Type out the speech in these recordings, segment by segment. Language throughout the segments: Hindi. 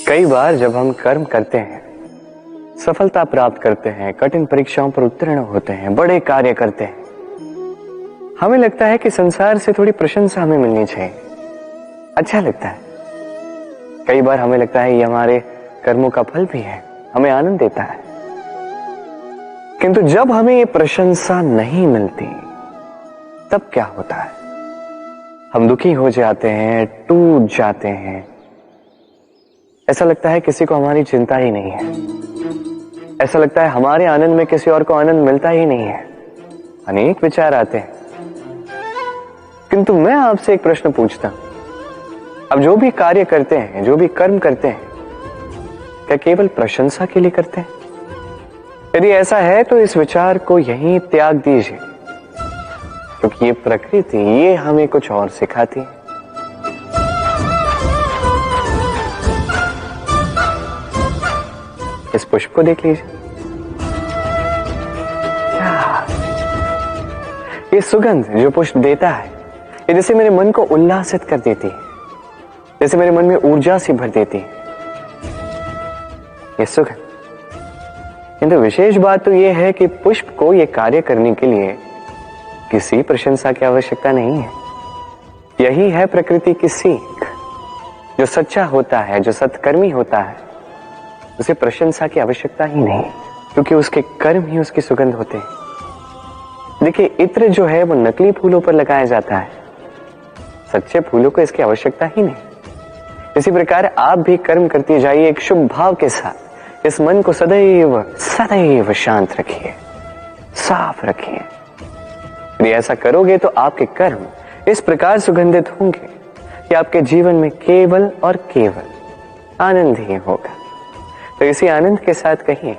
कई बार जब हम कर्म करते हैं, सफलता प्राप्त करते हैं, कठिन परीक्षाओं पर उत्तीर्ण होते हैं, बड़े कार्य करते हैं, हमें लगता है कि संसार से थोड़ी प्रशंसा हमें मिलनी चाहिए, अच्छा लगता है। कई बार हमें लगता है ये हमारे कर्मों का फल भी है, हमें आनंद देता है। किंतु जब हमें ये प्रशंसा नहीं मिलती तब क्या होता है? हम दुखी हो जाते हैं, टूट जाते हैं। ऐसा लगता है किसी को हमारी चिंता ही नहीं है। ऐसा लगता है हमारे आनंद में किसी और को आनंद मिलता ही नहीं है। अनेक विचार आते हैं। किंतु मैं आपसे एक प्रश्न पूछता हूं, अब जो भी कार्य करते हैं, जो भी कर्म करते हैं, क्या केवल प्रशंसा के लिए करते हैं? यदि ऐसा है तो इस विचार को यहीं त्याग दीजिए, क्योंकि ये प्रकृति ये हमें कुछ और सिखाती है। इस पुष्प को देख लीजिए, ये सुगंध जो पुष्प देता है, ये जैसे मेरे मन को उल्लासित कर देती है, जैसे मेरे मन में ऊर्जा सी भर देती है ये सुगंध। किंतु विशेष बात तो यह है कि पुष्प को यह कार्य करने के लिए किसी प्रशंसा की आवश्यकता नहीं है। यही है प्रकृति की सीख। जो सच्चा होता है, जो सत्कर्मी होता है, उसे प्रशंसा की आवश्यकता ही नहीं, क्योंकि उसके कर्म ही उसकी सुगंध होते हैं। देखिए, इत्र जो है वो नकली फूलों पर लगाया जाता है, सच्चे फूलों को इसकी आवश्यकता ही नहीं। इसी प्रकार आप भी कर्म करते जाइए एक शुभ भाव के साथ। इस मन को सदैव सदैव शांत रखिए, साफ रखिए। यदि ऐसा करोगे तो आपके कर्म इस प्रकार सुगंधित होंगे कि आपके जीवन में केवल और केवल आनंद ही होगा। तो इसी आनंद के साथ कहिए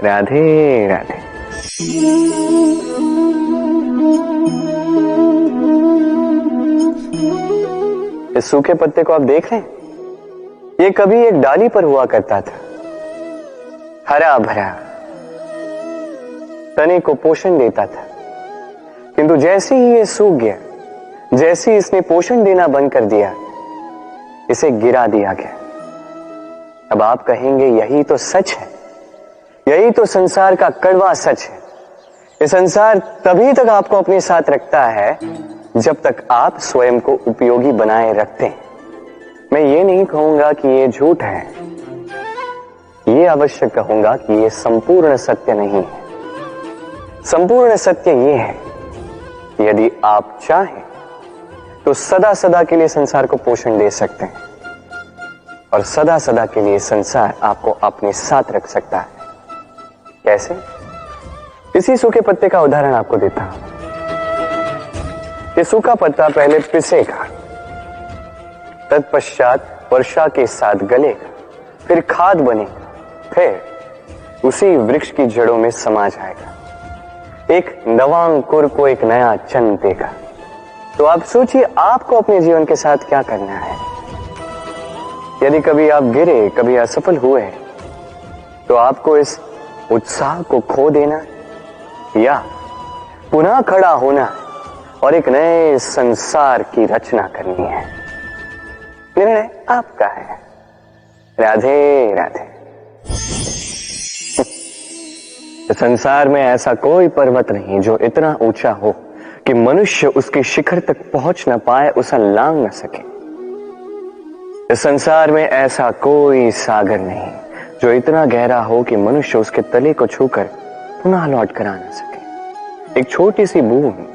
राधे राधे। इस सूखे पत्ते को आप देख रहे हैं, ये कभी एक डाली पर हुआ करता था, हरा भरा, तने को पोषण देता था। किंतु जैसे ही ये सूख गया, जैसे ही इसने पोषण देना बंद कर दिया, इसे गिरा दिया गया। अब आप कहेंगे यही तो सच है, यही तो संसार का कड़वा सच है। ये संसार तभी तक आपको अपने साथ रखता है जब तक आप स्वयं को उपयोगी बनाए रखते हैं। मैं ये नहीं कहूंगा कि ये झूठ है, ये अवश्य कहूंगा कि ये संपूर्ण सत्य नहीं है। संपूर्ण सत्य ये है कि यदि आप चाहें तो सदा सदा के लिए संसार को पोषण दे सकते हैं, और सदा सदा के लिए संसार आपको अपने साथ रख सकता है। कैसे? इसी सूखे पत्ते का उदाहरण आपको देता हूं। ये सूखा पत्ता पहले पिसेगा, तत्पश्चात वर्षा के साथ गलेगा, फिर खाद बनेगा, फिर उसी वृक्ष की जड़ों में समा जाएगा, एक नवा अंकुर को एक नया जन्म देगा। तो आप सोचिए आपको अपने जीवन के साथ क्या करना है। यदि कभी आप गिरे, कभी असफल हुए, तो आपको इस उत्साह को खो देना या पुनः खड़ा होना और एक नए संसार की रचना करनी है। निर्णय आपका है। राधे राधे। संसार में ऐसा कोई पर्वत नहीं जो इतना ऊंचा हो कि मनुष्य उसके शिखर तक पहुंच न पाए, उसे लांघ न सके। इस संसार में ऐसा कोई सागर नहीं जो इतना गहरा हो कि मनुष्य उसके तले को छूकर पुनः लौट कर आ न सके। एक छोटी सी बूंद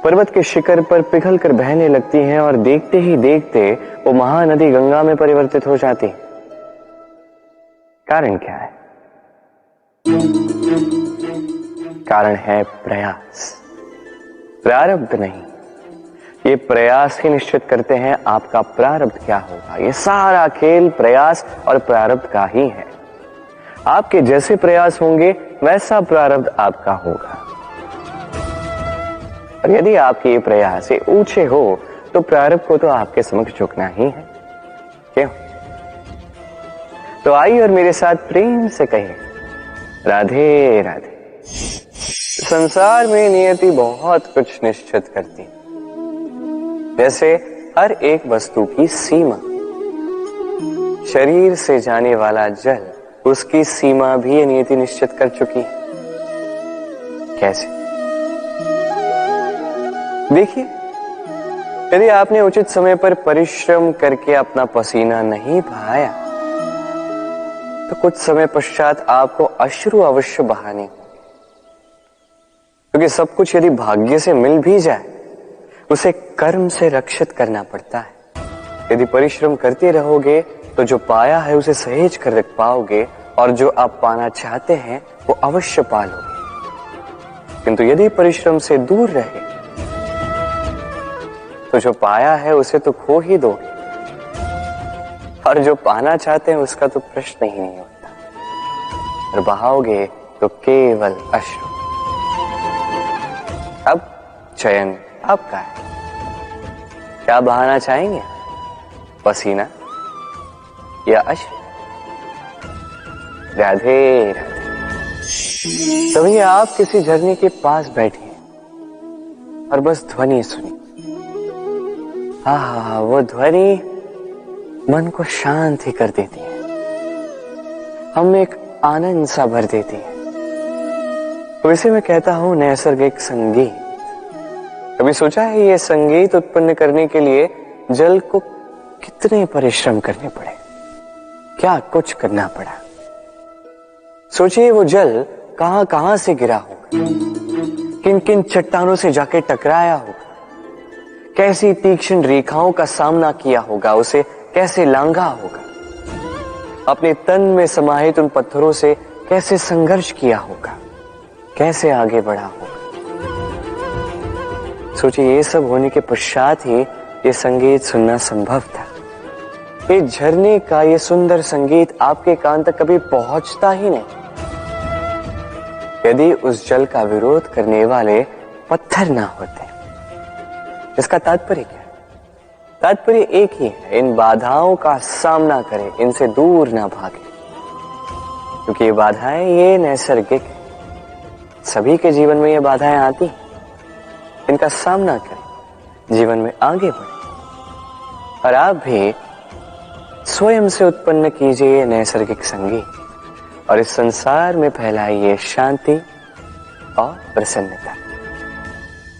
पर्वत के शिखर पर पिघल कर बहने लगती है और देखते ही देखते वो महानदी गंगा में परिवर्तित हो जाती। कारण क्या है? कारण है प्रयास, प्रारब्ध नहीं। ये प्रयास ही निश्चित करते हैं आपका प्रारब्ध क्या होगा। ये सारा खेल प्रयास और प्रारब्ध का ही है। आपके जैसे प्रयास होंगे वैसा प्रारब्ध आपका होगा। और यदि आपके ये प्रयास ऊंचे हो तो प्रारब्ध को तो आपके समक्ष झुकना ही है। क्यों? तो आइए और मेरे साथ प्रेम से कहिए राधे राधे। संसार में नियति बहुत कुछ निश्चित करती है, जैसे हर एक वस्तु की सीमा। शरीर से जाने वाला जल उसकी सीमा भी ये नियति निश्चित कर चुकी है। कैसे? देखिए, यदि आपने उचित समय पर परिश्रम करके अपना पसीना नहीं बहाया तो कुछ समय पश्चात आपको अश्रु अवश्य बहाने होंगे, क्योंकि सब कुछ यदि भाग्य से मिल भी जाए उसे कर्म से रक्षित करना पड़ता है। यदि परिश्रम करते रहोगे तो जो पाया है उसे सहेज कर रख पाओगे और जो आप पाना चाहते हैं वो अवश्य पालोगे। किंतु यदि परिश्रम से दूर रहे तो जो पाया है उसे तो खो ही दोगे और जो पाना चाहते हैं उसका तो प्रश्न ही नहीं होता, और बहाओगे तो केवल अश्रु। अब चयन आपका है, क्या बहाना चाहेंगे? पसीना या अश्रु? राधे राधे। तभी आप किसी झरने के पास बैठे हैं और बस ध्वनि सुनी। हाँ, वो ध्वनि मन को शांत ही कर देती है, हम एक आनंद सा भर देती है। तो इसे मैं कहता हूं नैसर्गिक संगीत। कभी सोचा है ये संगीत उत्पन्न करने के लिए जल को कितने परिश्रम करने पड़े, क्या कुछ करना पड़ा? सोचिए वो जल कहां कहां से गिरा होगा, किन किन चट्टानों से जाके टकराया होगा, कैसी तीक्ष्ण रेखाओं का सामना किया होगा, उसे कैसे लांघा होगा, अपने तन में समाहित उन पत्थरों से कैसे संघर्ष किया होगा, कैसे आगे बढ़ा होगा। सोचिए ये सब होने के पश्चात ही ये संगीत सुनना संभव था। ये झरने का ये सुंदर संगीत आपके कान तक कभी पहुंचता ही नहीं यदि उस जल का विरोध करने वाले पत्थर ना होते। इसका तात्पर्य क्या है? तात्पर्य एक ही है, इन बाधाओं का सामना करें, इनसे दूर ना भागे, क्योंकि ये बाधाएं ये नैसर्गिक है। सभी के जीवन में ये बाधाएं आती हैं, इनका सामना करें, जीवन में आगे बढ़ें। और आप भी स्वयं से उत्पन्न कीजिए नैसर्गिक संगीत और इस संसार में फैलाइए शांति और प्रसन्नता।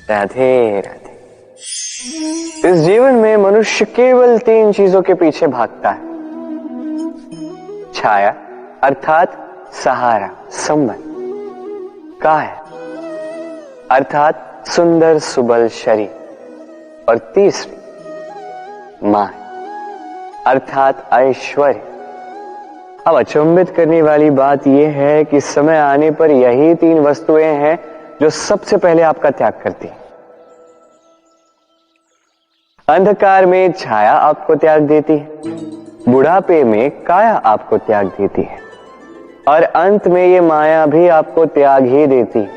राधे राधे। इस जीवन में मनुष्य केवल 3 चीजों के पीछे भागता है, छाया अर्थात सहारा, संबंध, काया अर्थात सुंदर सुबल शरीर, और तीसरी मां अर्थात ऐश्वर्य। अब अचंभित करने वाली बात यह है कि समय आने पर यही 3 वस्तुएं हैं जो सबसे पहले आपका त्याग करती हैं। अंधकार में छाया आपको त्याग देती है, बुढ़ापे में काया आपको त्याग देती है, और अंत में ये माया भी आपको त्याग ही देती है।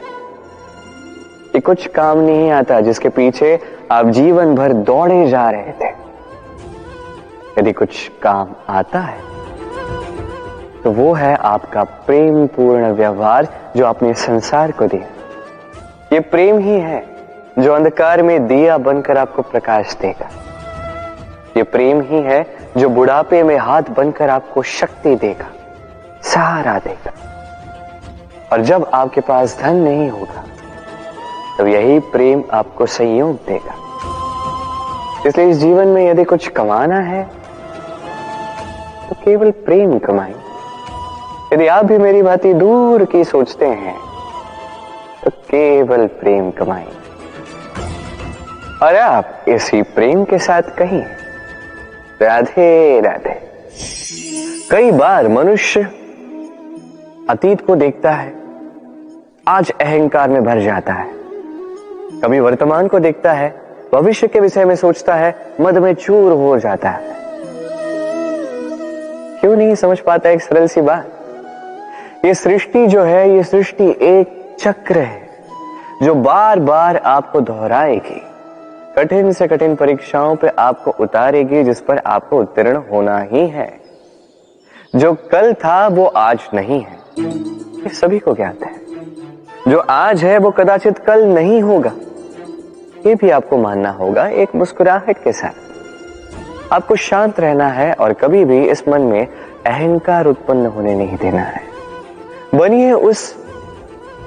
ये कुछ काम नहीं आता जिसके पीछे आप जीवन भर दौड़े जा रहे थे। यदि कुछ काम आता है तो वो है आपका प्रेम पूर्ण व्यवहार जो आपने संसार को दिया। ये प्रेम ही है जो अंधकार में दिया बनकर आपको प्रकाश देगा। ये प्रेम ही है जो बुढ़ापे में हाथ बनकर आपको शक्ति देगा, सहारा देगा। और जब आपके पास धन नहीं होगा तब यही प्रेम आपको संयोग देगा। इसलिए इस जीवन में यदि कुछ कमाना है तो केवल प्रेम कमाएं। यदि आप भी मेरी भांति दूर की सोचते हैं तो केवल प्रेम कमाएं, और आप इसी प्रेम के साथ कहीं राधे राधे। कई बार मनुष्य अतीत को देखता है, आज अहंकार में भर जाता है, कभी वर्तमान को देखता है, भविष्य के विषय में सोचता है, मद में चूर हो जाता है। क्यों नहीं समझ पाता एक सरल सी बात? ये सृष्टि जो है, ये सृष्टि एक चक्र है जो बार बार आपको दोहराएगी, कठिन से कठिन परीक्षाओं पे आपको उतारेगी, जिस पर आपको उत्तीर्ण होना ही है। जो कल था वो आज नहीं है, ये सभी को ज्ञात है। जो आज है वो कदाचित कल नहीं होगा, ये भी आपको मानना होगा एक मुस्कुराहट के साथ। आपको शांत रहना है और कभी भी इस मन में अहंकार उत्पन्न होने नहीं देना है। बनिए उस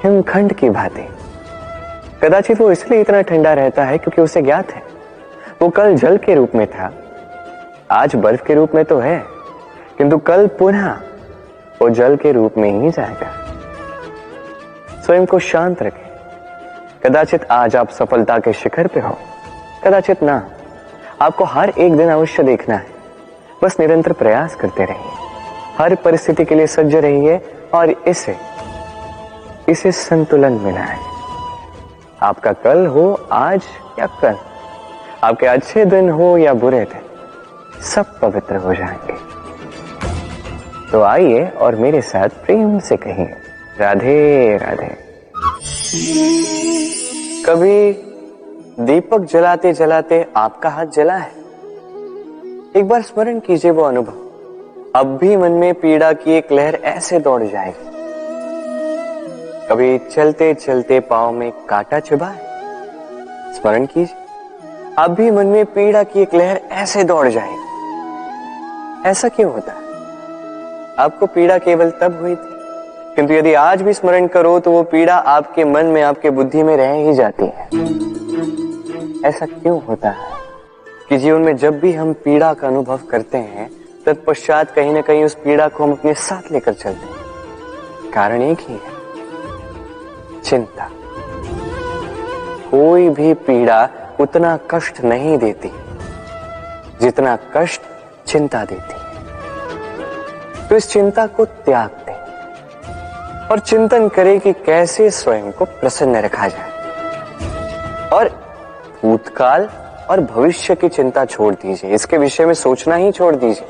हिमखंड की भांति। कदाचित वो इसलिए इतना ठंडा रहता है क्योंकि उसे ज्ञात है वो कल जल के रूप में था, आज बर्फ के रूप में तो है, किंतु कल पुनः वो जल के रूप में ही जाएगा। स्वयं को शांत रखें। कदाचित आज आप सफलता के शिखर पे हो, कदाचित ना। आपको हर एक दिन अवश्य देखना है। बस निरंतर प्रयास करते रहिए, हर परिस्थिति के लिए सज्ज रहिए और इसे संतुलन मिला है। आपका कल हो आज या कल, आपके अच्छे दिन हो या बुरे दिन, सब पवित्र हो जाएंगे। तो आइए और मेरे साथ प्रेम से कहिए, राधे राधे। कभी दीपक जलाते जलाते आपका हाथ जला है? एक बार स्मरण कीजिए वो अनुभव। अब भी मन में पीड़ा की एक लहर ऐसे दौड़ जाएगी। कभी चलते चलते पांव में कांटा चुभा है? स्मरण कीजिए, अब भी मन में पीड़ा की एक लहर ऐसे दौड़ जाएगी। ऐसा क्यों होता है? आपको पीड़ा केवल तब हुई थी, किंतु यदि आज भी स्मरण करो तो वो पीड़ा आपके मन में, आपके बुद्धि में रह ही जाती है। ऐसा क्यों होता है कि जीवन में जब भी हम पीड़ा का अनुभव करते हैं, तत्पश्चात कहीं ना कहीं उस पीड़ा को हम अपने साथ लेकर चलते हैं? कारण एक ही है, चिंता। कोई भी पीड़ा उतना कष्ट नहीं देती जितना कष्ट चिंता देती है। तो इस चिंता को त्याग दें और चिंतन करें कि कैसे स्वयं को प्रसन्न रखा जाए। और भूतकाल और भविष्य की चिंता छोड़ दीजिए, इसके विषय में सोचना ही छोड़ दीजिए।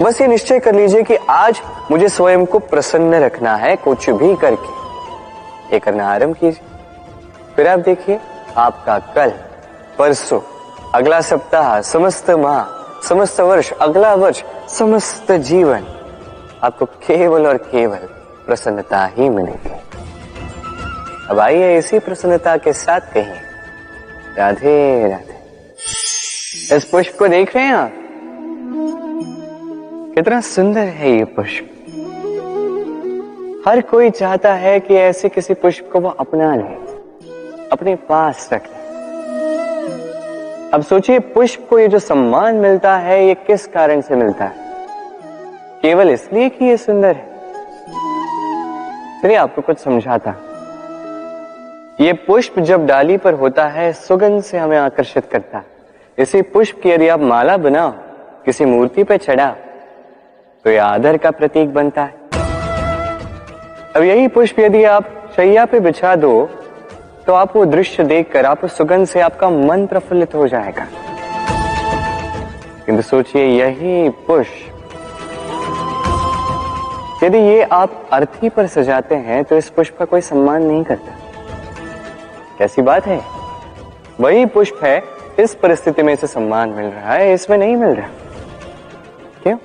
बस ये निश्चय कर लीजिए कि आज मुझे स्वयं को प्रसन्न रखना है, कुछ भी करके। ये करना आरंभ कीजिए। फिर आप देखिए, आपका कल, परसों, अगला सप्ताह, समस्त माह, समस्त वर्ष, अगला वर्ष, समस्त जीवन आपको केवल और केवल प्रसन्नता ही मिलेगी। अब आइए इसी प्रसन्नता के साथ कहिए, राधे राधे। इस पुष्प को देख रहे हैं आप? कितना सुंदर है ये पुष्प। हर कोई चाहता है कि ऐसे किसी पुष्प को वो अपना ले, अपने पास रखे। अब सोचिए, पुष्प को ये जो सम्मान मिलता है, ये किस कारण से मिलता है? केवल इसलिए कि ये सुंदर है? चलिए आपको कुछ समझाता। ये पुष्प जब डाली पर होता है, सुगंध से हमें आकर्षित करता है। इसी पुष्प की यदि आप माला बनाओ, किसी मूर्ति पे चढ़ाओ, तो ये आदर का प्रतीक बनता है। अब यही पुष्प यदि आप शैया पे बिछा दो, तो आप वो दृश्य देखकर, आप उस सुगंध से आपका मन प्रफुल्लित हो जाएगा। किंतु सोचिए, यही पुष्प यदि ये आप अर्थी पर सजाते हैं, तो इस पुष्प का कोई सम्मान नहीं करता। कैसी बात है? वही पुष्प है, इस परिस्थिति में इसे सम्मान मिल रहा है, इसमें नहीं मिल रहा। क्यों?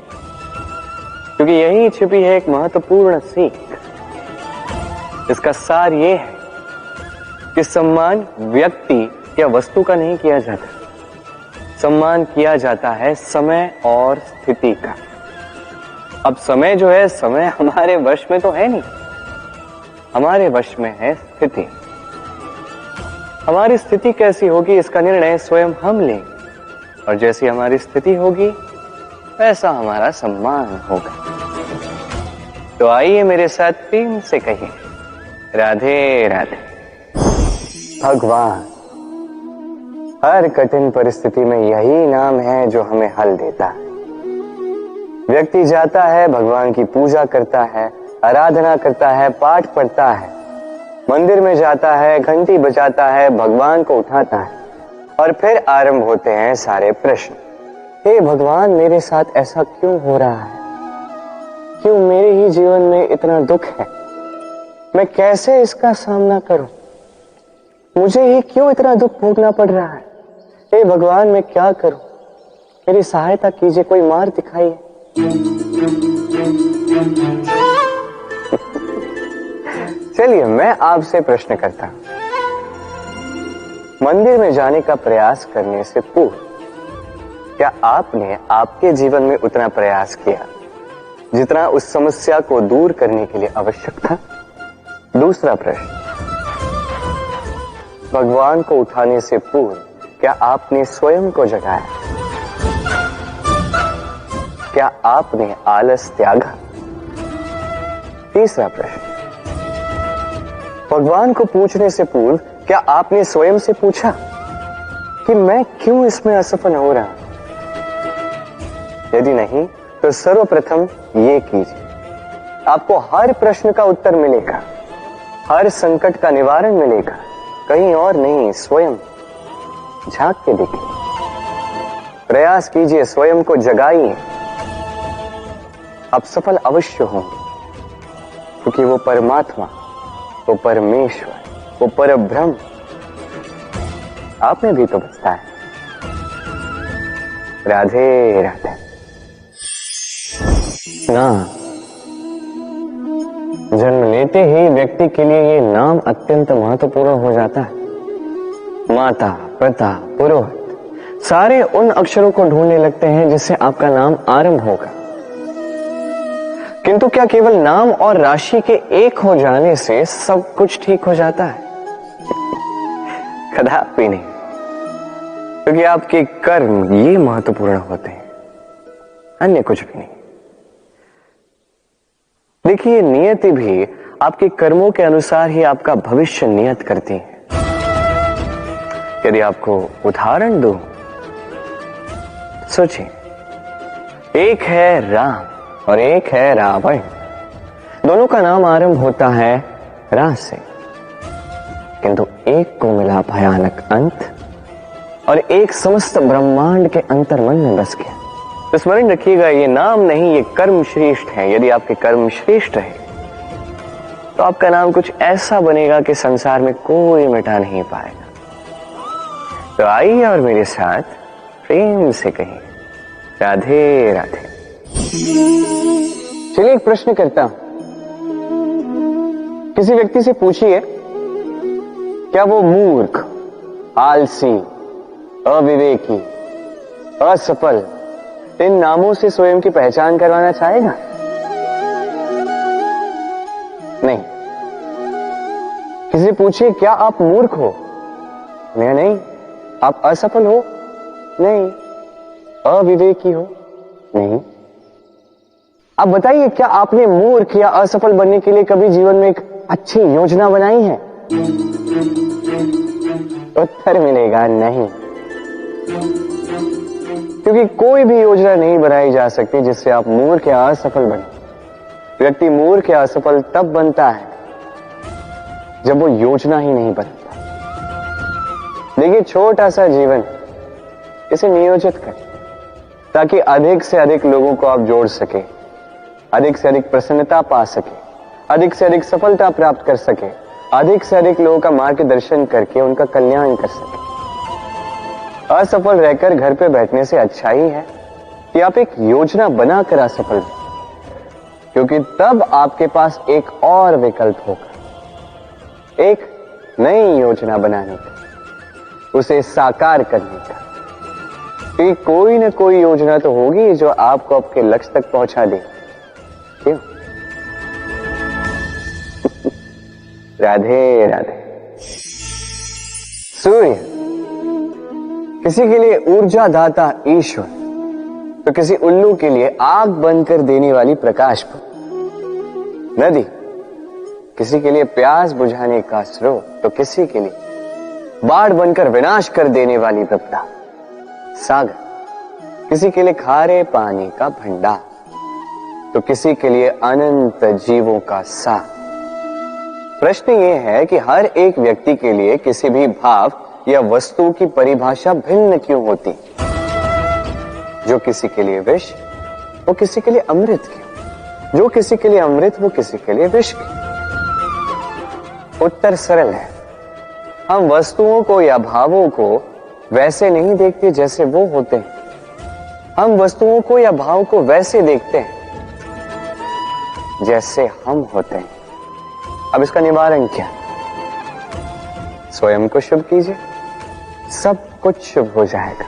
क्योंकि यही छिपी है एक महत्वपूर्ण सीख। इसका सार ये है कि सम्मान व्यक्ति या वस्तु का नहीं किया जाता, सम्मान किया जाता है समय और स्थिति का। अब समय जो है, समय हमारे वश में तो है नहीं, हमारे वश में है स्थिति। हमारी स्थिति कैसी होगी, इसका निर्णय स्वयं हम लेंगे, और जैसी हमारी स्थिति होगी वैसा हमारा सम्मान होगा। तो आइए मेरे साथ प्रेम से कहिए, राधे राधे। भगवान, हर कठिन परिस्थिति में यही नाम है जो हमें हल देता है। व्यक्ति जाता है, भगवान की पूजा करता है, आराधना करता है, पाठ पढ़ता है, मंदिर में जाता है, घंटी बजाता है, भगवान को उठाता है, और फिर आरंभ होते हैं सारे प्रश्न। हे भगवान, मेरे साथ ऐसा क्यों हो रहा है? क्यों मेरे ही जीवन में इतना दुख है? मैं कैसे इसका सामना करूं? मुझे ही क्यों इतना दुख भोगना पड़ रहा है? हे भगवान, मैं क्या करूं? मेरी सहायता कीजिए, कोई मार्ग दिखाइए। चलिए मैं आपसे प्रश्न करता हूं। मंदिर में जाने का प्रयास करने से पूर्व क्या आपने आपके जीवन में उतना प्रयास किया जितना उस समस्या को दूर करने के लिए आवश्यक था? दूसरा प्रश्न, भगवान को उठाने से पूर्व क्या आपने स्वयं को जगाया? क्या आपने आलस त्यागा? तीसरा प्रश्न, भगवान को पूछने से पूर्व क्या आपने स्वयं से पूछा कि मैं क्यों इसमें असफल हो रहा हूं? यदि नहीं तो सर्वप्रथम ये कीजिए, आपको हर प्रश्न का उत्तर मिलेगा, हर संकट का निवारण मिलेगा, कहीं और नहीं, स्वयं झांक के देखिए, प्रयास कीजिए, स्वयं को जगाइए, आप सफल अवश्य होंगे, क्योंकि वो परमात्मा, वो परमेश्वर, वो परब्रह्म आपने भी तो बचता है। राधे राधे। नाम, जन्म लेते ही व्यक्ति के लिए ये नाम अत्यंत महत्वपूर्ण हो जाता है। माता, पिता, पुरोहित सारे उन अक्षरों को ढूंढने लगते हैं जिससे आपका नाम आरंभ होगा। किंतु क्या केवल नाम और राशि के एक हो जाने से सब कुछ ठीक हो जाता है? कदापि नहीं, क्योंकि आपके कर्म ये महत्वपूर्ण होते हैं, अन्य कुछ भी नहीं। देखिए, नियति भी आपके कर्मों के अनुसार ही आपका भविष्य नियत करती है। यदि आपको उदाहरण दूं, सोचिए, एक है राम और एक है रावण। दोनों का नाम आरंभ होता है रा से, किंतु एक को मिला भयानक अंत और एक समस्त ब्रह्मांड के अंतर्मन में बस गया। तो स्मरण रखिएगा, ये नाम नहीं, ये कर्म श्रेष्ठ है। यदि आपके कर्म श्रेष्ठ है तो आपका नाम कुछ ऐसा बनेगा कि संसार में कोई मिटा नहीं पाएगा। तो आइए और मेरे साथ प्रेम से कहिए, राधे राधे। चलिए एक प्रश्न करता हूं, किसी व्यक्ति से पूछिए, क्या वो मूर्ख, आलसी, अविवेकी, असफल इन नामों से स्वयं की पहचान करवाना चाहेगा? नहीं। किसी से पूछिए, क्या आप मूर्ख हो? नहीं। आप असफल हो? नहीं। अविवेकी हो? नहीं। आप बताइए, क्या आपने मूर्ख या असफल बनने के लिए कभी जीवन में एक अच्छी योजना बनाई है? उत्तर मिलेगा नहीं, क्योंकि कोई भी योजना नहीं बनाई जा सकती जिससे आप मूर्ख या असफल बने। व्यक्ति मूर्ख या असफल तब बनता है जब वो योजना ही नहीं बनाता। देखिए, छोटा सा जीवन, इसे नियोजित करें ताकि अधिक से अधिक लोगों को आप जोड़ सके, अधिक से अधिक प्रसन्नता पा सके, अधिक से अधिक सफलता प्राप्त कर सके, अधिक से अधिक लोगों का मार्गदर्शन करके उनका कल्याण कर सके। असफल रहकर घर पे बैठने से अच्छा ही है कि आप एक योजना बनाकर असफल हो, क्योंकि तब आपके पास एक और विकल्प होगा, एक नई योजना बनाने का, उसे साकार करने का। क्योंकि कोई ना कोई योजना तो होगी जो आपको आपके लक्ष्य तक पहुंचा दे। क्यों? राधे राधे। सूर्य किसी के लिए ऊर्जा दाता ईश्वर, तो किसी उल्लू के लिए आग बनकर देने वाली प्रकाश पुंज। नदी किसी के लिए प्यास बुझाने का स्रोत, तो किसी के लिए बाढ़ बनकर विनाश कर देने वाली विपदा। सागर किसी के लिए खारे पानी का भंडार, तो किसी के लिए अनंत जीवों का सागर। प्रश्न यह है कि हर एक व्यक्ति के लिए किसी भी भाव या वस्तु की परिभाषा भिन्न क्यों होती? जो किसी के लिए विष, वो किसी के लिए अमृत क्यों? जो किसी के लिए अमृत, वो किसी के लिए विष क्यों? उत्तर सरल है, हम वस्तुओं को या भावों को वैसे नहीं देखते जैसे वो होते हैं। हम वस्तुओं को या भाव को वैसे देखते हैं जैसे हम होते हैं। अब इसका निवारण क्या? स्वयं को शुभ कीजिए, सब कुछ शुभ हो जाएगा।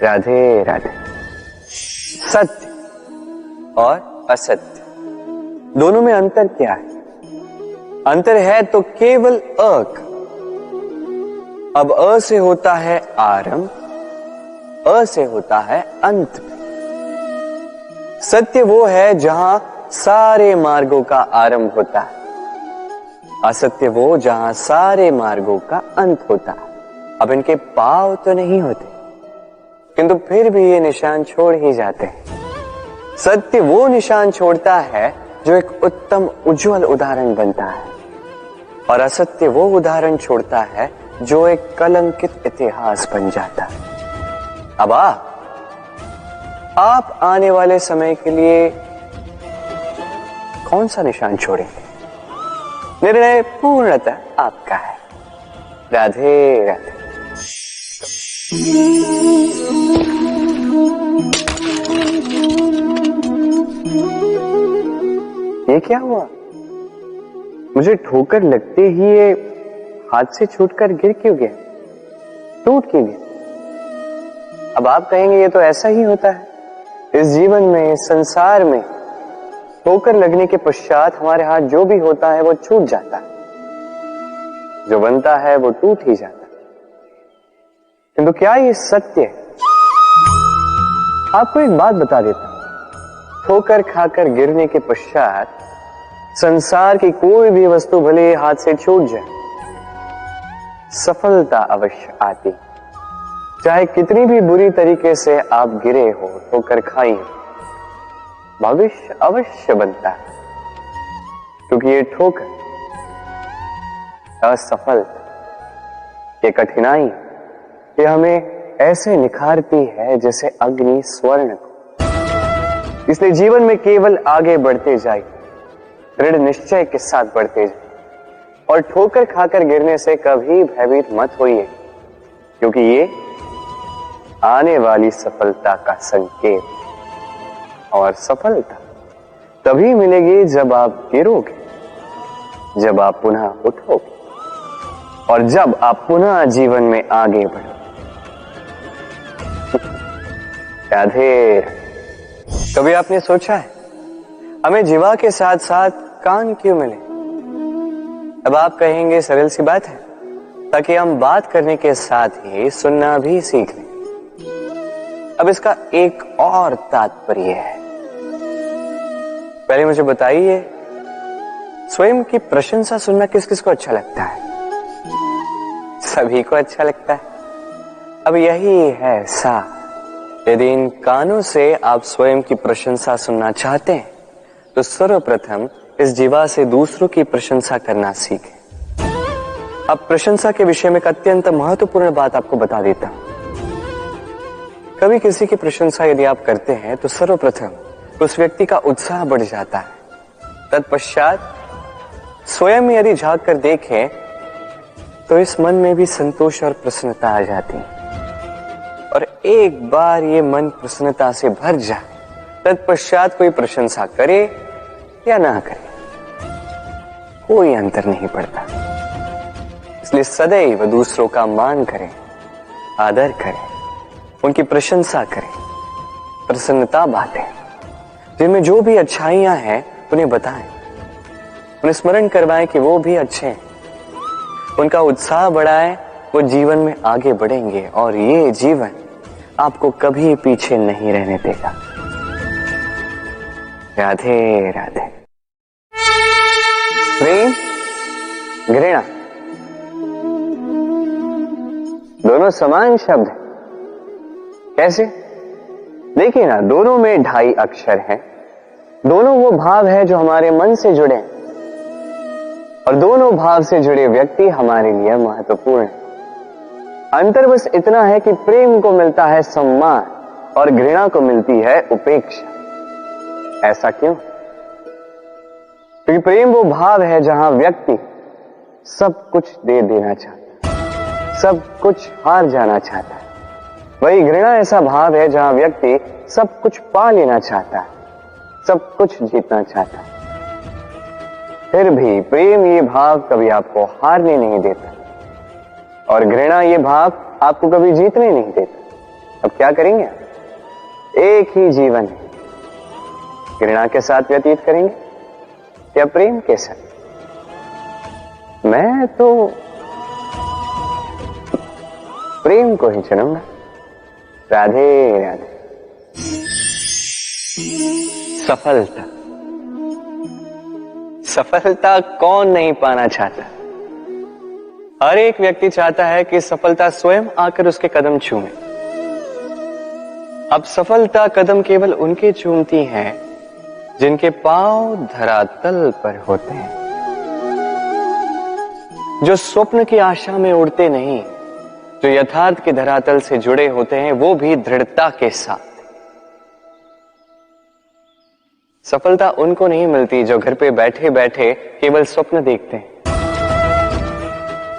राधे राधे। सत्य और असत्य दोनों में अंतर क्या है? अंतर है तो केवल अ का। अब अ से होता है आरंभ, अ से होता है अंत। सत्य वो है जहां सारे मार्गों का आरंभ होता है, असत्य वो जहां सारे मार्गों का अंत होता है। अब इनके पांव तो नहीं होते, किंतु फिर भी ये निशान छोड़ ही जाते हैं। सत्य वो निशान छोड़ता है जो एक उत्तम उज्जवल उदाहरण बनता है, और असत्य वो उदाहरण छोड़ता है जो एक कलंकित इतिहास बन जाता है। अब आप आने वाले समय के लिए कौन सा निशान छोड़ेंगे? निर्णय पूर्णतः आपका है। राधे राधे। ये क्या हुआ? मुझे ठोकर लगते ही ये हाथ से छूटकर गिर क्यों गया, टूट क्यों गया? अब आप कहेंगे ये तो ऐसा ही होता है इस जीवन में, इस संसार में। ठोकर लगने के पश्चात हमारे हाथ जो भी होता है वो छूट जाता है, जो बनता है वो टूट ही जाता है। किंतु क्या ये सत्य है? आपको एक बात बता देता हूं, ठोकर खाकर गिरने के पश्चात संसार की कोई भी वस्तु भले हाथ से छूट जाए, सफलता अवश्य आती। चाहे कितनी भी बुरी तरीके से आप गिरे हो, ठोकर खाई हो, भविष्य अवश्य बनता है, क्योंकि ये ठोकर, असफलता, ये कठिनाई, ये हमें ऐसे निखारती है जैसे अग्नि स्वर्ण को। इसलिए जीवन में केवल आगे बढ़ते जाइए, दृढ़ निश्चय के साथ बढ़ते जाइए, और ठोकर खाकर गिरने से कभी भयभीत मत होइए, क्योंकि ये आने वाली सफलता का संकेत। और सफलता तभी मिलेगी जब आप गिरोगे, जब आप पुनः उठोगे, और जब आप पुनः जीवन में आगे बढ़ोगे। राधे। कभी आपने सोचा है हमें जीवा के साथ साथ कान क्यों मिले? अब आप कहेंगे सरल सी बात है, ताकि हम बात करने के साथ ही सुनना भी सीख लें। अब इसका एक और तात्पर्य है। पहले मुझे बताइए, स्वयं की प्रशंसा सुनना किस किस को अच्छा लगता है? सभी को अच्छा लगता है। अब यही है सा, यदि इन कानों से आप स्वयं की प्रशंसा सुनना चाहते हैं तो सर्वप्रथम इस जीवा से दूसरों की प्रशंसा करना सीखें। अब प्रशंसा के विषय में एक अत्यंत महत्वपूर्ण बात आपको बता देता हूं। कभी किसी की प्रशंसा यदि आप करते हैं तो सर्वप्रथम उस व्यक्ति का उत्साह बढ़ जाता है। तत्पश्चात स्वयं यदि झांक कर देखें तो इस मन में भी संतोष और प्रसन्नता आ जाती है, और एक बार ये मन प्रसन्नता से भर जाए, तत्पश्चात कोई प्रशंसा करे या ना करे, कोई अंतर नहीं पड़ता। इसलिए सदैव दूसरों का मान करें, आदर करें, उनकी प्रशंसा करें, प्रसन्नता बांटें, जिनमें जो भी अच्छाइयां हैं उन्हें बताएं, उन्हें स्मरण करवाएं कि वो भी अच्छे हैं, उनका उत्साह बढ़ाएं, वो जीवन में आगे बढ़ेंगे, और ये जीवन आपको कभी पीछे नहीं रहने देगा। राधे राधे। प्रेम, घृणा दोनों समान शब्द हैं। कैसे? देखिए ना, दोनों में 2.5 अक्षर हैं। दोनों वो भाव है जो हमारे मन से जुड़े हैं, और दोनों भाव से जुड़े व्यक्ति हमारे लिए महत्वपूर्ण है। अंतर बस इतना है कि प्रेम को मिलता है सम्मान और घृणा को मिलती है उपेक्षा। ऐसा क्यों? क्योंकि प्रेम वो भाव है जहां व्यक्ति सब कुछ दे देना चाहता है, सब कुछ हार जाना चाहता है। वही घृणा ऐसा भाव है जहां व्यक्ति सब कुछ पा लेना चाहता है, सब कुछ जीतना चाहता है। फिर भी प्रेम ये भाव कभी आपको हारने नहीं देता, और घृणा ये भाव आपको कभी जीतने नहीं देता। अब क्या करेंगे? एक ही जीवन है, घृणा के साथ व्यतीत करेंगे या प्रेम के साथ? मैं तो प्रेम को ही चुनूंगा। राधे राधे। सफलता, सफलता कौन नहीं पाना चाहता? हर एक व्यक्ति चाहता है कि सफलता स्वयं आकर उसके कदम चूमे। अब सफलता कदम केवल उनके चूमती हैं जिनके पांव धरातल पर होते हैं, जो स्वप्न की आशा में उड़ते नहीं, जो यथार्थ के धरातल से जुड़े होते हैं, वो भी दृढ़ता के साथ। सफलता उनको नहीं मिलती जो घर पे बैठे बैठे केवल स्वप्न देखते हैं।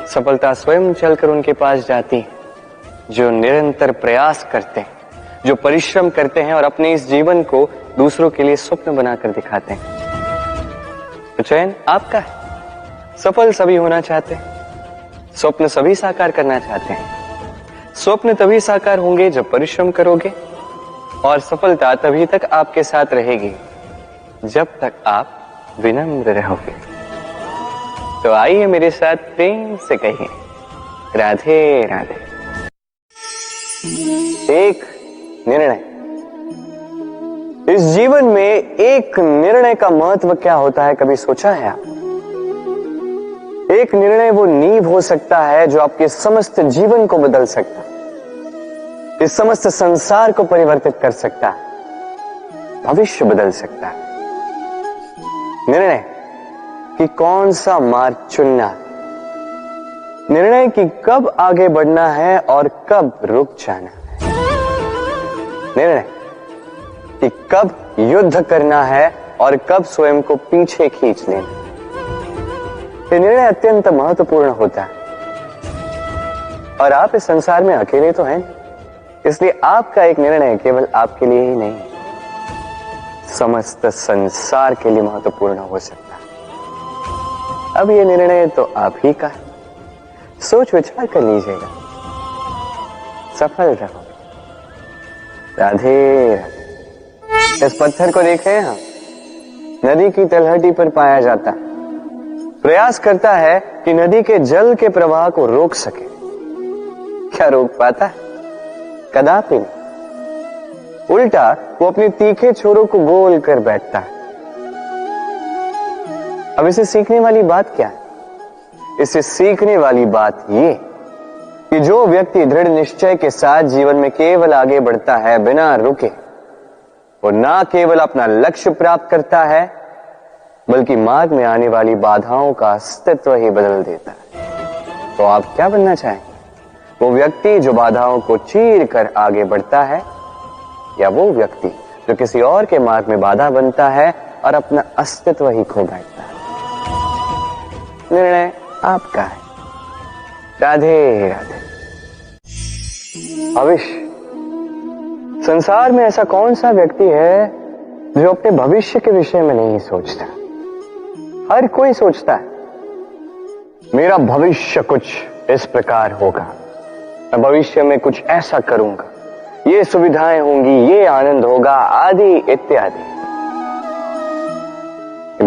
सफलता स्वयं चलकर उनके पास जाती है, जो निरंतर प्रयास करते हैं, जो परिश्रम करते हैं और अपने इस जीवन को दूसरों के लिए स्वप्न बनाकर दिखाते हैं। तो चयन आपका है। सफल सभी होना चाहते हैं, स्वप्न सभी साकार करना चाहते हैं। स्वप्न तभी साकार होंगे जब परिश्रम करोगे, और सफलता तभी तक आपके साथ रहेगी जब तक आप विनम्र रहोगे। तो आइए मेरे साथ प्रेम से कहिए राधे राधे। एक निर्णय। इस जीवन में एक निर्णय का महत्व क्या होता है, कभी सोचा है आप? एक निर्णय वो नींव हो सकता है जो आपके समस्त जीवन को बदल सकता है, इस समस्त संसार को परिवर्तित कर सकता है, भविष्य बदल सकता है। निर्णय कि कौन सा मार्ग चुनना, निर्णय कि कब आगे बढ़ना है और कब रुक जाना है, निर्णय कि कब युद्ध करना है और कब स्वयं को पीछे खींच लेना। ये निर्णय अत्यंत महत्वपूर्ण होता है, और आप इस संसार में अकेले तो हैं, इसलिए आपका एक निर्णय केवल आपके लिए ही नहीं, समस्त संसार के लिए महत्वपूर्ण हो सकता है। अब ये निर्णय तो आप ही का है, सोच विचार कर लीजिएगा, सफल रहो। राधे राधे। इस पत्थर को देखें हम, नदी की तलहटी पर पाया जाता है, प्रयास करता है कि नदी के जल के प्रवाह को रोक सके। क्या रोक पाता है? कदापि नहीं। उल्टा वो अपने तीखे छोरों को गोल कर बैठता है। अब इसे सीखने वाली बात क्या है? इसे सीखने वाली बात ये कि जो व्यक्ति दृढ़ निश्चय के साथ जीवन में केवल आगे बढ़ता है बिना रुके, वो ना केवल अपना लक्ष्य प्राप्त करता है, बल्कि मार्ग में आने वाली बाधाओं का अस्तित्व ही बदल देता है। तो आप क्या बनना चाहेंगे? वो व्यक्ति जो बाधाओं को चीर कर आगे बढ़ता है, या वो व्यक्ति जो किसी और के मार्ग में बाधा बनता है और अपना अस्तित्व ही खो बैठता है? निर्णय आपका है। राधे राधे। भविष्य। संसार में ऐसा कौन सा व्यक्ति है जो अपने भविष्य के विषय में नहीं सोचता? हर कोई सोचता है मेरा भविष्य कुछ इस प्रकार होगा, मैं भविष्य में कुछ ऐसा करूंगा, ये सुविधाएं होंगी, ये आनंद होगा, आदि इत्यादि।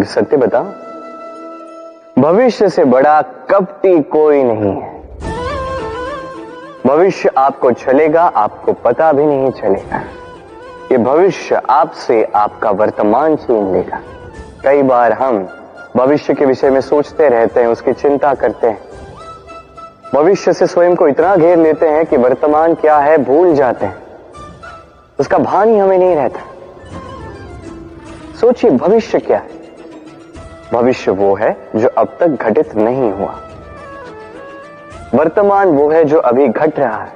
सत्य बताओ, भविष्य से बड़ा कपटी कोई नहीं है। भविष्य आपको छलेगा, आपको पता भी नहीं चलेगा। ये भविष्य आपसे आपका वर्तमान छीन लेगा। कई बार हम भविष्य के विषय में सोचते रहते हैं, उसकी चिंता करते हैं, भविष्य से स्वयं को इतना घेर लेते हैं कि वर्तमान क्या है भूल जाते हैं, उसका भान ही हमें नहीं रहता। सोचिए भविष्य क्या है? भविष्य वो है जो अब तक घटित नहीं हुआ, वर्तमान वो है जो अभी घट रहा है।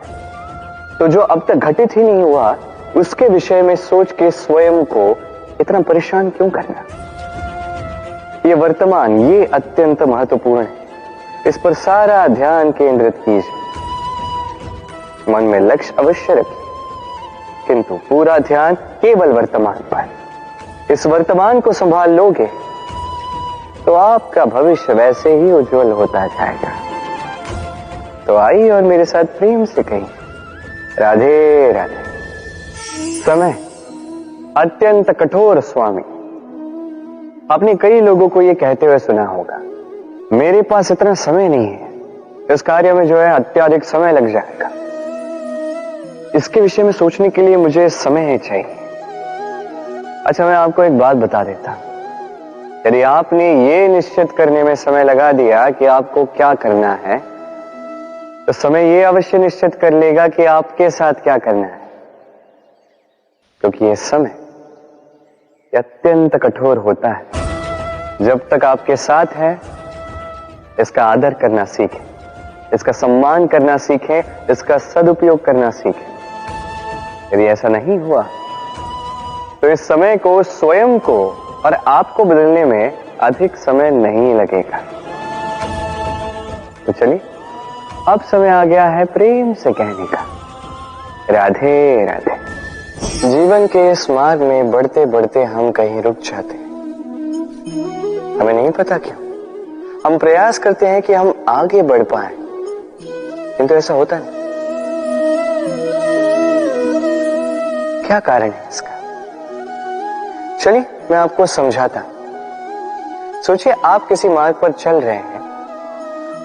तो जो अब तक घटित ही नहीं हुआ उसके विषय में सोच के स्वयं को इतना परेशान क्यों करना? ये वर्तमान, ये अत्यंत महत्वपूर्ण है, इस पर सारा ध्यान केंद्रित कीजिए। मन में लक्ष्य अवश्य रखिए, किंतु पूरा ध्यान केवल वर्तमान पर। इस वर्तमान को संभाल लोगे तो आपका भविष्य वैसे ही उज्जवल होता जाएगा। तो आइए और मेरे साथ प्रेम से कहिए राधे राधे। समय अत्यंत कठोर स्वामी। आपने कई लोगों को यह कहते हुए सुना होगा, मेरे पास इतना समय नहीं है, इस कार्य में जो है अत्यधिक समय लग जाएगा, इसके विषय में सोचने के लिए मुझे समय ही चाहिए। अच्छा, मैं आपको एक बात बता देता हूं, यदि आपने ये निश्चित करने में समय लगा दिया कि आपको क्या करना है, तो समय ये अवश्य निश्चित कर लेगा कि आपके साथ क्या करना है, क्योंकि ये समय अत्यंत कठोर होता है। जब तक आपके साथ है, इसका आदर करना सीखें, इसका सम्मान करना सीखें, इसका सदुपयोग करना सीखें। यदि ऐसा नहीं हुआ तो इस समय को, स्वयं को और आपको बदलने में अधिक समय नहीं लगेगा। तो चलिए, अब समय आ गया है प्रेम से कहने का, राधे राधे। जीवन के इस मार्ग में बढ़ते बढ़ते हम कहीं रुक जाते हैं, हमें नहीं पता क्यों। हम प्रयास करते हैं कि हम आगे बढ़ पाएं, किंतु ऐसा होता नहीं। क्या कारण है इसका? चलिए मैं आपको समझाता। सोचिए, आप किसी मार्ग पर चल रहे हैं,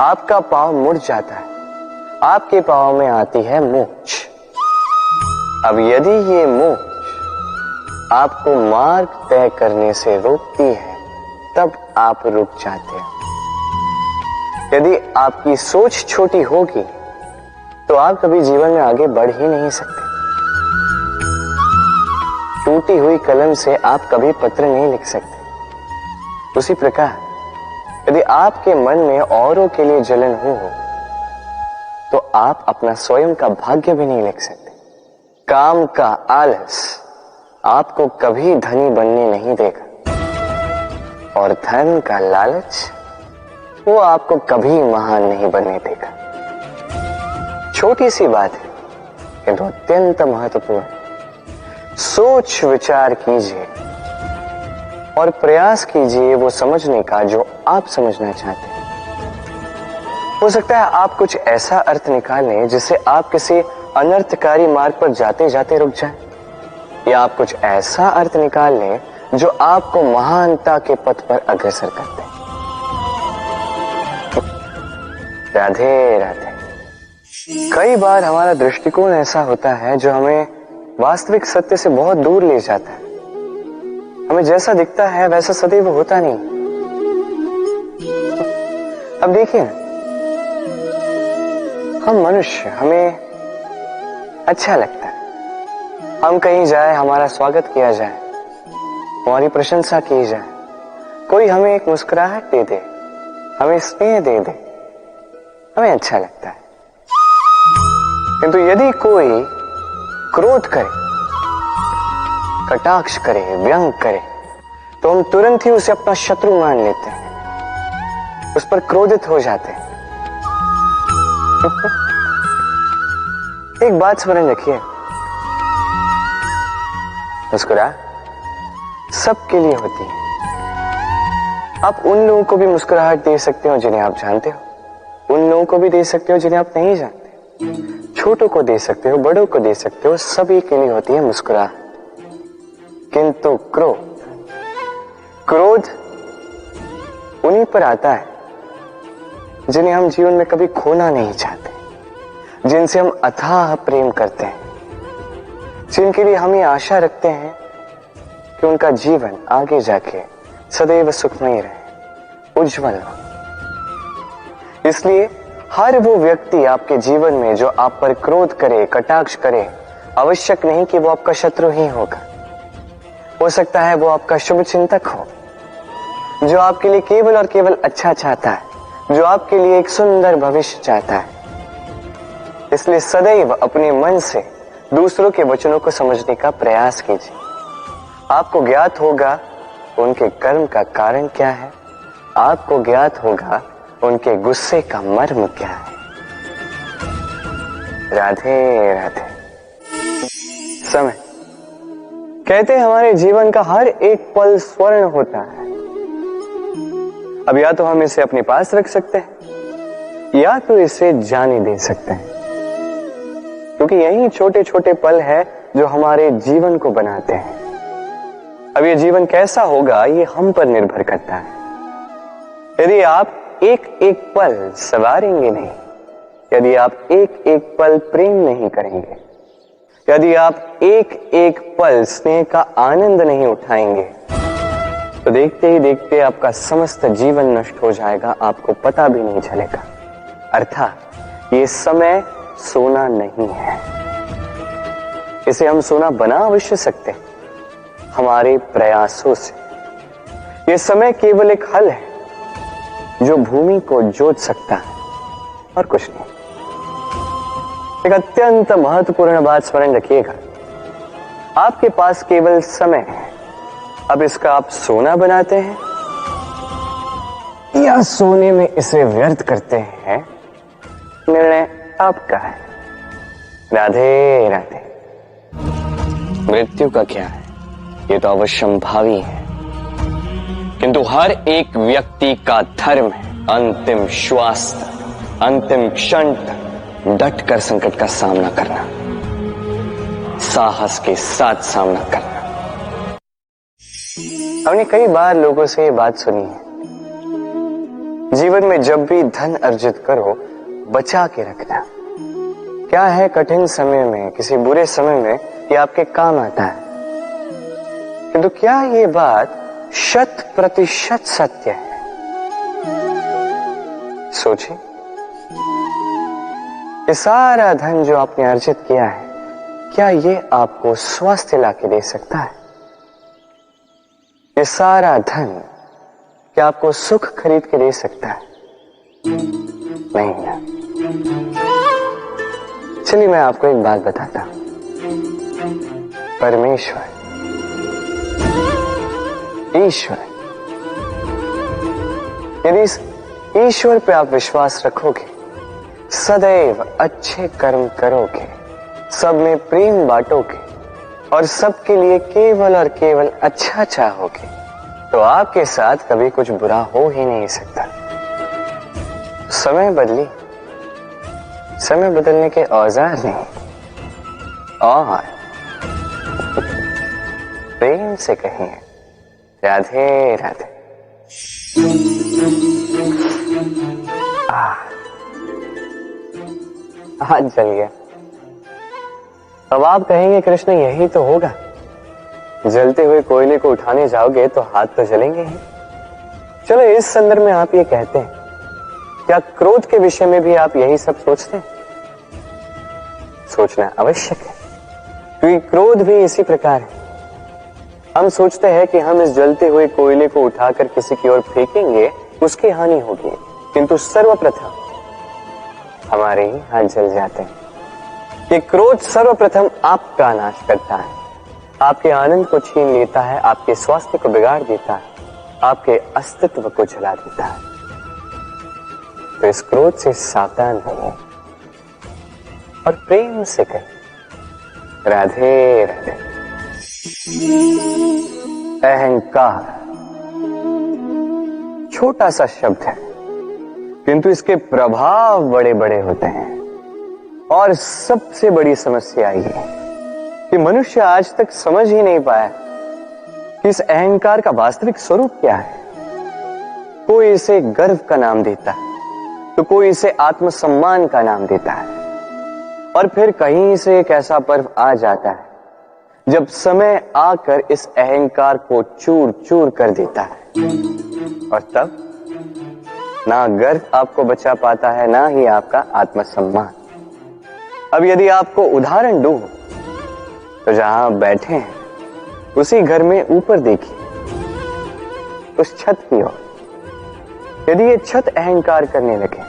आपका पांव मुड़ जाता है, आपके पांव में आती है मोच। अब यदि ये मोच आपको मार्ग तय करने से रोकती है, तब आप रुक जाते हैं। यदि आपकी सोच छोटी होगी तो आप कभी जीवन में आगे बढ़ ही नहीं सकते। टूटी हुई कलम से आप कभी पत्र नहीं लिख सकते। उसी प्रकार यदि आपके मन में औरों के लिए जलन हो तो आप अपना स्वयं का भाग्य भी नहीं लिख सकते। काम का आलस आपको कभी धनी बनने नहीं देगा, और धन का लालच वो आपको कभी महान नहीं बनने देगा। छोटी सी बात है, किंतु अत्यंत महत्वपूर्ण। सोच विचार कीजिए और प्रयास कीजिए वो समझने का जो आप समझना चाहते हैं। हो सकता है आप कुछ ऐसा अर्थ निकालें जिससे आप किसी अनर्थकारी मार्ग पर जाते जाते रुक जाएं, या आप कुछ ऐसा अर्थ निकाल लें जो आपको महानता के पथ पर अग्रसर करते हैं। राधे राधे। कई बार हमारा दृष्टिकोण ऐसा होता है जो हमें वास्तविक सत्य से बहुत दूर ले जाता है। हमें जैसा दिखता है वैसा सदैव होता नहीं। अब देखिए, हम मनुष्य, हमें अच्छा लगता है हम कहीं जाए, हमारा स्वागत किया जाए, हमारी प्रशंसा की जाए, कोई हमें एक मुस्कुराहट दे दे, हमें स्नेह दे दे, हमें अच्छा लगता है। किंतु यदि कोई क्रोध करे, कटाक्ष करे, व्यंग करे, तो हम तुरंत ही उसे अपना शत्रु मान लेते हैं, उस पर क्रोधित हो जाते हैं। एक बात स्मरण रखिए, मुस्कुराहट सबके लिए होती है। आप उन लोगों को भी मुस्कुराहट दे सकते हो जिन्हें आप जानते हो, उन लोगों को भी दे सकते हो जिन्हें आप नहीं जानते, छोटों को दे सकते हो, बड़ों को दे सकते हो, सभी के लिए होती है मुस्कुराहट। किंतु क्रोध उन्हीं पर आता है जिन्हें हम जीवन में कभी खोना नहीं चाहते, जिनसे हम अथाह प्रेम करते हैं, जिनके लिए हम ये आशा रखते हैं कि उनका जीवन आगे जाके सदैव सुखमय रहे, उज्जवल हो। इसलिए हर वो व्यक्ति आपके जीवन में जो आप पर क्रोध करे, कटाक्ष करे, आवश्यक नहीं कि वो आपका शत्रु ही होगा। हो सकता है वो आपका शुभ चिंतक हो, जो आपके लिए केवल और केवल अच्छा चाहता है, जो आपके लिए एक सुंदर भविष्य चाहता है। इसलिए सदैव अपने मन से दूसरों के वचनों को समझने का प्रयास कीजिए। आपको ज्ञात होगा उनके कर्म का कारण क्या है, आपको ज्ञात होगा उनके गुस्से का मर्म क्या है। राधे राधे। समय कहते हैं हमारे जीवन का हर एक पल स्वर्ण होता है। अब या तो हम इसे अपने पास रख सकते हैं या तो इसे जाने दे सकते हैं, क्योंकि यही छोटे छोटे पल है जो हमारे जीवन को बनाते हैं। अब ये जीवन कैसा होगा ये हम पर निर्भर करता है। यदि आप एक एक पल संवारेंगे नहीं, यदि आप एक एक पल प्रेम नहीं करेंगे, यदि आप एक एक पल स्नेह का आनंद नहीं उठाएंगे, तो देखते ही देखते आपका समस्त जीवन नष्ट हो जाएगा, आपको पता भी नहीं चलेगा। अर्थात ये समय सोना नहीं है, इसे हम सोना बना अवश्य सकते हैं हमारे प्रयासों से। ये समय केवल एक हल है जो भूमि को जोत सकता है और कुछ नहीं। एक अत्यंत महत्वपूर्ण बात स्मरण रखिएगा, आपके पास केवल समय है। अब इसका आप सोना बनाते हैं या सोने में इसे व्यर्थ करते हैं, निर्णय आपका है। राधे राधे। मृत्यु का क्या है, ये तो अवश्यंभावी है, किंतु हर एक व्यक्ति का धर्म है अंतिम श्वास तक, अंतिम क्षण तक डट कर संकट का सामना करना, साहस के साथ सामना करना। हमने कई बार लोगों से ये बात सुनी है, जीवन में जब भी धन अर्जित करो बचा के रखना। क्या है, कठिन समय में, किसी बुरे समय में ये आपके काम आता है, किंतु क्या ये बात 100% सत्य है? सोचिए, ये सारा धन जो आपने अर्जित किया है, क्या ये आपको स्वास्थ्य लाके दे सकता है? ये सारा धन क्या आपको सुख खरीद के दे सकता है? नहीं ना। चलिए मैं आपको एक बात बताता हूं। परमेश्वर, ईश्वर, यदि इस ईश्वर पे आप विश्वास रखोगे, सदैव अच्छे कर्म करोगे, सब में प्रेम बांटोगे और सबके लिए केवल और केवल अच्छा चाहोगे, तो आपके साथ कभी कुछ बुरा हो ही नहीं सकता। समय बदली, समय बदलने के औजार नहीं, और प्रेम से कहिए राधे राधे। हाथ जल गया। अब आप कहेंगे कृष्ण यही तो होगा, जलते हुए कोयले को उठाने जाओगे तो हाथ तो जलेंगे ही। चलो इस संदर्भ में आप ये कहते हैं, क्या क्रोध के विषय में भी आप यही सब सोचते हैं? सोचना आवश्यक है, क्योंकि क्रोध भी इसी प्रकार है। हम सोचते हैं कि हम इस जलते हुए कोयले को उठाकर किसी की ओर फेंकेंगे, उसकी हानि होगी, किंतु सर्वप्रथम हमारे ही हाथ जल जाते हैं। ये क्रोध सर्वप्रथम आपका नाश करता है, आपके आनंद को छीन लेता है, आपके स्वास्थ्य को बिगाड़ देता है, आपके अस्तित्व को जला देता है। तो इस क्रोध से सावधान रहिए और प्रेम से कहिए राधे राधे। अहंकार छोटा सा शब्द है, किंतु इसके प्रभाव बड़े बड़े होते हैं। और सबसे बड़ी समस्या ये है कि मनुष्य आज तक समझ ही नहीं पाया कि इस अहंकार का वास्तविक स्वरूप क्या है। कोई इसे गर्व का नाम देता है, तो कोई इसे आत्मसम्मान का नाम देता है, और फिर कहीं से एक ऐसा पर्व आ जाता है जब समय आकर इस अहंकार को चूर चूर कर देता है, और तब ना गर्व आपको बचा पाता है, ना ही आपका आत्मसम्मान। अब यदि आपको उदाहरण दूं, तो जहां आप बैठे हैं उसी घर में ऊपर देखिए, उस छत की ओर। यदि ये छत अहंकार करने लगे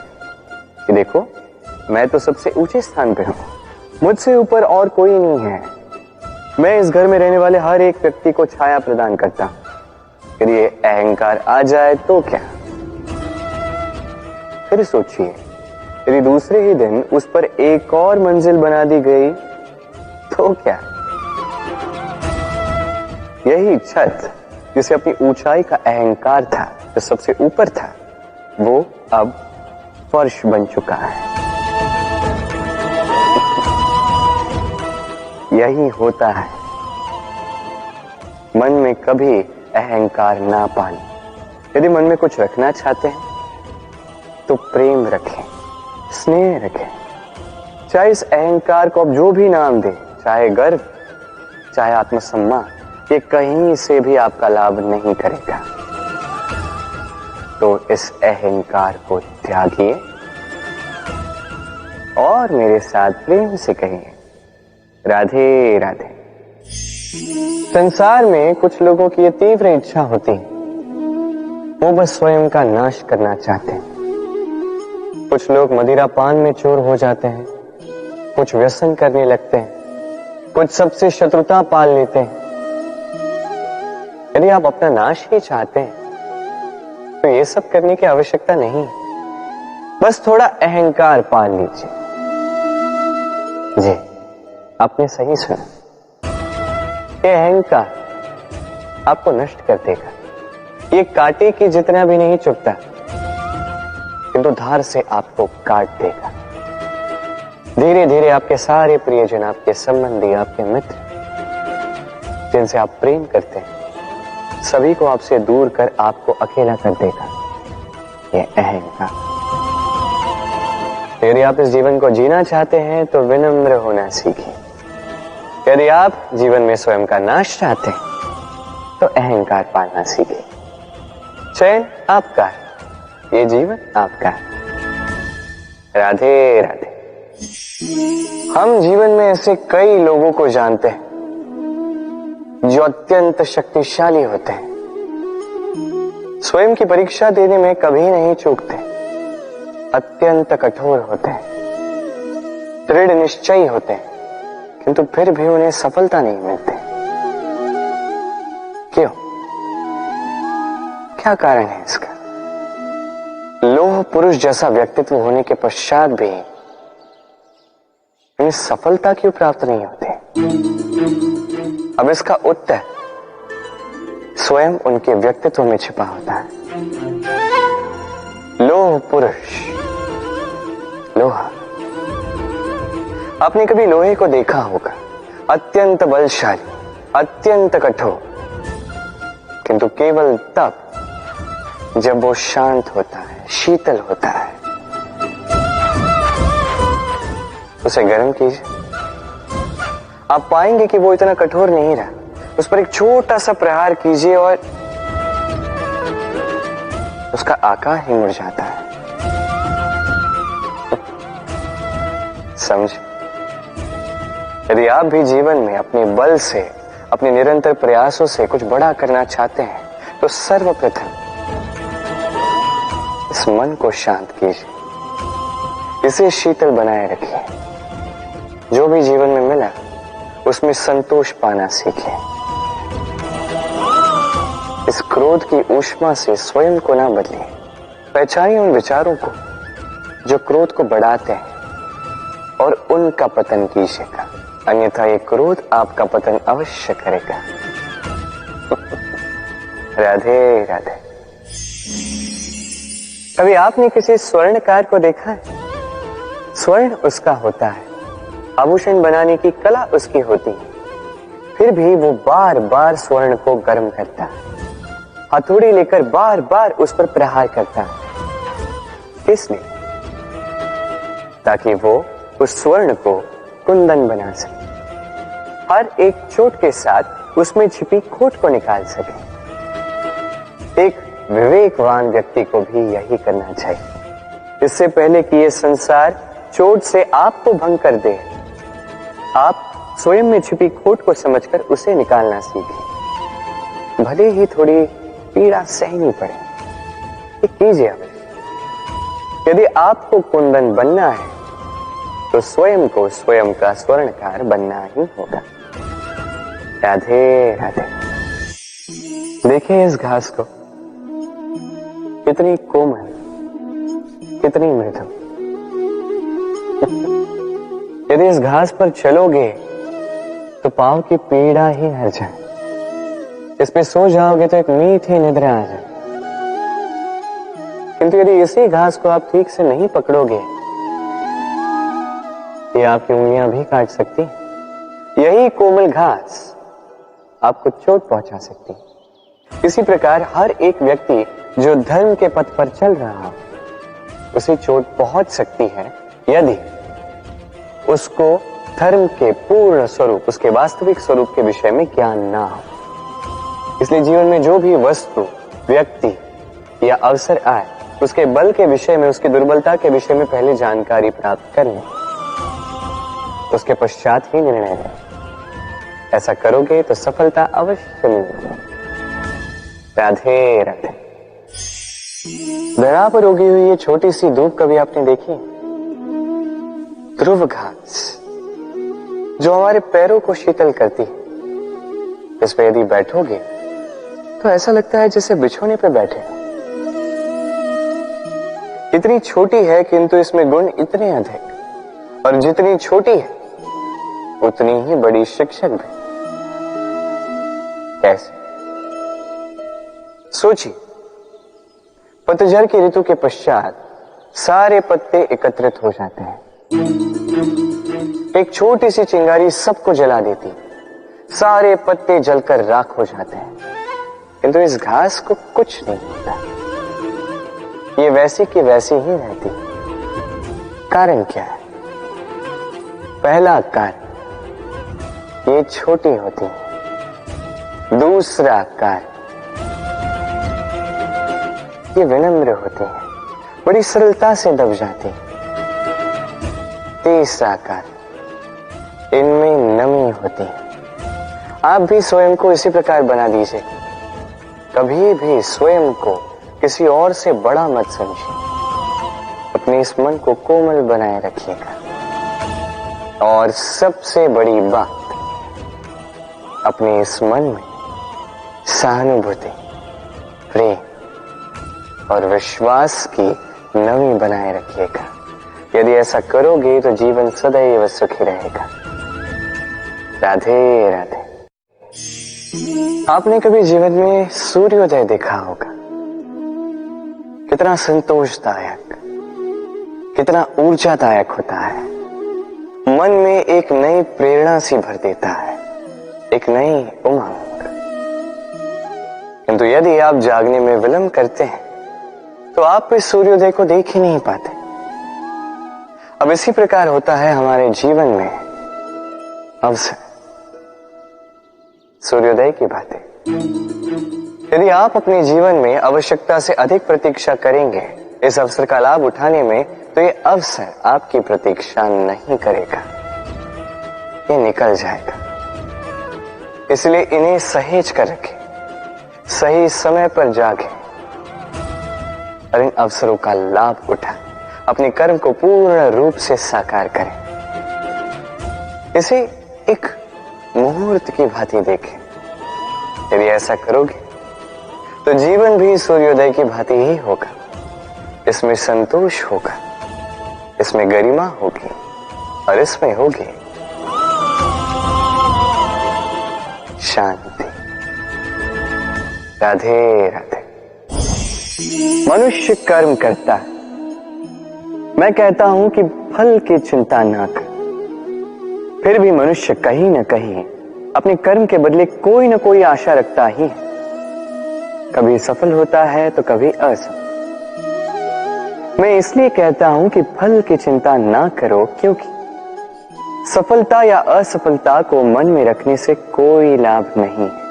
कि देखो मैं तो सबसे ऊंचे स्थान पे हूं, मुझसे ऊपर और कोई नहीं है, मैं इस घर में रहने वाले हर एक व्यक्ति को छाया प्रदान करता हूं, यदि ये अहंकार आ जाए तो क्या? फिर सोचिए, यदि दूसरे ही दिन उस पर एक और मंजिल बना दी गई तो क्या? यही छत जिसे अपनी ऊंचाई का अहंकार था, जो सबसे ऊपर था, वो अब फर्श बन चुका है। यही होता है, मन में कभी अहंकार ना पाना। यदि मन में कुछ रखना चाहते हैं तो प्रेम रखें, स्नेह रखें। चाहे इस अहंकार को आप जो भी नाम दें, चाहे गर्व, चाहे आत्मसम्मान, ये कहीं से भी आपका लाभ नहीं करेगा। तो इस अहंकार को त्यागिए और मेरे साथ प्रेम से कहिए, राधे राधे। संसार में कुछ लोगों की ये तीव्र इच्छा होती है, वो बस स्वयं का नाश करना चाहते हैं। कुछ लोग मदिरा पान में चोर हो जाते हैं, कुछ व्यसन करने लगते हैं, कुछ सबसे शत्रुता पाल लेते हैं। यदि आप अपना नाश ही चाहते हैं तो ये सब करने की आवश्यकता नहीं, बस थोड़ा अहंकार पाल लीजिए। जी, आपने सही सुना, ये अहंकार आपको नष्ट कर देगा। ये कांटे की जितना भी नहीं चुभता, किंतु धार से आपको काट देगा। धीरे धीरे आपके सारे प्रियजन, आपके संबंधी, आपके मित्र, जिनसे आप प्रेम करते हैं, सभी को आपसे दूर कर आपको अकेला कर देगा ये अहंकार। यदि आप इस जीवन को जीना चाहते हैं तो विनम्र होना सीखिए। यदि आप जीवन में स्वयं का नाश चाहते हैं तो अहंकार पालना सीखिए। चयन आपका है, ये जीवन आपका है। राधे राधे। हम जीवन में ऐसे कई लोगों को जानते हैं जो अत्यंत शक्तिशाली होते हैं, स्वयं की परीक्षा देने में कभी नहीं चूकते, अत्यंत कठोर होते हैं, दृढ़ निश्चयी होते हैं, किंतु फिर भी उन्हें सफलता नहीं मिलती। क्यों? क्या कारण है इसका? लोह पुरुष जैसा व्यक्तित्व होने के पश्चात भी उन्हें सफलता क्यों प्राप्त नहीं होती? अब इसका उत्तर स्वयं उनके व्यक्तित्व में छिपा होता है। लोह पुरुष, लोहा। आपने कभी लोहे को देखा होगा, अत्यंत बलशाली, अत्यंत कठोर, किंतु केवल तब जब वो शांत होता है, शीतल होता है। उसे गर्म कीजिए, आप पाएंगे कि वो इतना कठोर नहीं रहा। उस पर एक छोटा सा प्रहार कीजिए और उसका आकार ही मुड़ जाता है। समझ? यदि आप भी जीवन में अपने बल से, अपने निरंतर प्रयासों से कुछ बड़ा करना चाहते हैं तो सर्वप्रथम इस मन को शांत कीजिए, इसे शीतल बनाए रखिए। जो भी जीवन में मिला उसमें संतोष पाना सीखें। इस क्रोध की ऊष्मा से स्वयं को ना बदलिए। पहचानिए उन विचारों को जो क्रोध को बढ़ाते हैं और उनका पतन कीजिएगा, अन्यथा ये क्रोध आपका पतन अवश्य करेगा। राधे राधे। कभी आपने किसी स्वर्णकार को देखा है? स्वर्ण उसका होता है, आभूषण बनाने की कला उसकी होती है, फिर भी वो बार बार स्वर्ण को गर्म करता है, हथौड़ी लेकर बार बार उस पर प्रहार करता है। किस लिए? ताकि वो उस स्वर्ण को कुंदन बना सके, हर एक चोट के साथ उसमें छिपी खोट को निकाल सके। एक विवेकवान व्यक्ति को भी यही करना चाहिए। इससे पहले कि ये संसार चोट से आपको भंग कर दे, आप स्वयं में छिपी खोट को समझकर उसे निकालना सीखें। भले ही थोड़ी पीड़ा सहनी पड़े, ये कीजिए अवश्य। यदि आपको कुंदन बनना है तो स्वयं को स्वयं का स्वर्णकार बनना ही होगा। राधे राधे। देखिए इस घास को, कितनी कोमल, कितनी मृदु। यदि इस घास पर चलोगे तो पांव की पीड़ा ही हट जाए, इसमें सो जाओगे तो एक मीठी निद्रा आ जाए। किंतु यदि इसी घास को आप ठीक से नहीं पकड़ोगे, ये आपकी उंगलियां भी काट सकती, यही कोमल घास आपको चोट पहुंचा सकती है। इसी प्रकार हर एक व्यक्ति जो धर्म के पथ पर चल रहा हो उसे चोट पहुंच सकती है यदि उसको धर्म के पूर्ण स्वरूप, उसके वास्तविक स्वरूप के विषय में ज्ञान ना हो। इसलिए जीवन में जो भी वस्तु, व्यक्ति या अवसर आए उसके बल के विषय में, उसकी दुर्बलता के विषय में पहले जानकारी प्राप्त कर लें, उसके पश्चात ही निर्णय लें। ऐसा करोगे तो सफलता अवश्य मिलेगी। राधे राधे। धरा पर उगी हुई ये छोटी सी धूप कभी आपने देखी? ध्रुव घास जो हमारे पैरों को शीतल करती है, इस पर यदि बैठोगे तो ऐसा लगता है जैसे बिछोने पर बैठे हो। इतनी छोटी है किंतु इसमें गुण इतने अधिक, और जितनी छोटी है उतनी ही बड़ी शिक्षक भी। कैसे? सोचिए, पतझड़ की ऋतु के पश्चात सारे पत्ते एकत्रित हो जाते हैं। एक छोटी सी चिंगारी सबको जला देती, सारे पत्ते जलकर राख हो जाते हैं, किंतु इस घास को कुछ नहीं होता। ये वैसी की वैसी ही रहती। कारण क्या है? पहला कारण, ये छोटी होती है। दूसरा कारण, ये विनम्र होती है, बड़ी सरलता से दब जाती है। तीसरा कारण, इनमें नमी होती है। आप भी स्वयं को इसी प्रकार बना दीजिए। कभी भी स्वयं को किसी और से बड़ा मत समझिए। अपने इस मन को कोमल बनाए रखिएगा। और सबसे बड़ी बात, अपने इस मन में सहानुभूति, प्रेम और विश्वास की नमी बनाए रखिएगा। यदि ऐसा करोगे तो जीवन सदैव सुखी रहेगा। राधे राधे। आपने कभी जीवन में सूर्योदय देखा होगा? कितना संतोषदायक, कितना ऊर्जादायक होता है। मन में एक नई प्रेरणा सी भर देता है, एक नई उमंग। किंतु यदि आप जागने में विलंब करते हैं तो आप इस सूर्योदय को देख ही नहीं पाते। अब इसी प्रकार होता है हमारे जीवन में अवसर, सूर्योदय की बातें। यदि आप अपने जीवन में आवश्यकता से अधिक प्रतीक्षा करेंगे इस अवसर का लाभ उठाने में, तो ये अवसर आपकी प्रतीक्षा नहीं करेगा, ये निकल जाएगा। इसलिए इन्हें सहेज कर रखें, सही समय पर जागें और इन अवसरों का लाभ उठाएं, अपने कर्म को पूर्ण रूप से साकार करें। इसे एक मुहूर्त की भांति देखें। यदि ऐसा करोगे तो जीवन भी सूर्योदय की भांति ही होगा। इसमें संतोष होगा, इसमें गरिमा होगी और इसमें होगी शांति। राधे राधे। मनुष्य कर्म करता है, मैं कहता हूं कि फल की चिंता ना कर। फिर भी मनुष्य कहीं न कहीं अपने कर्म के बदले कोई न कोई आशा रखता ही है। कभी सफल होता है तो कभी असफल। मैं इसलिए कहता हूं कि फल की चिंता ना करो, क्योंकि सफलता या असफलता को मन में रखने से कोई लाभ नहीं है।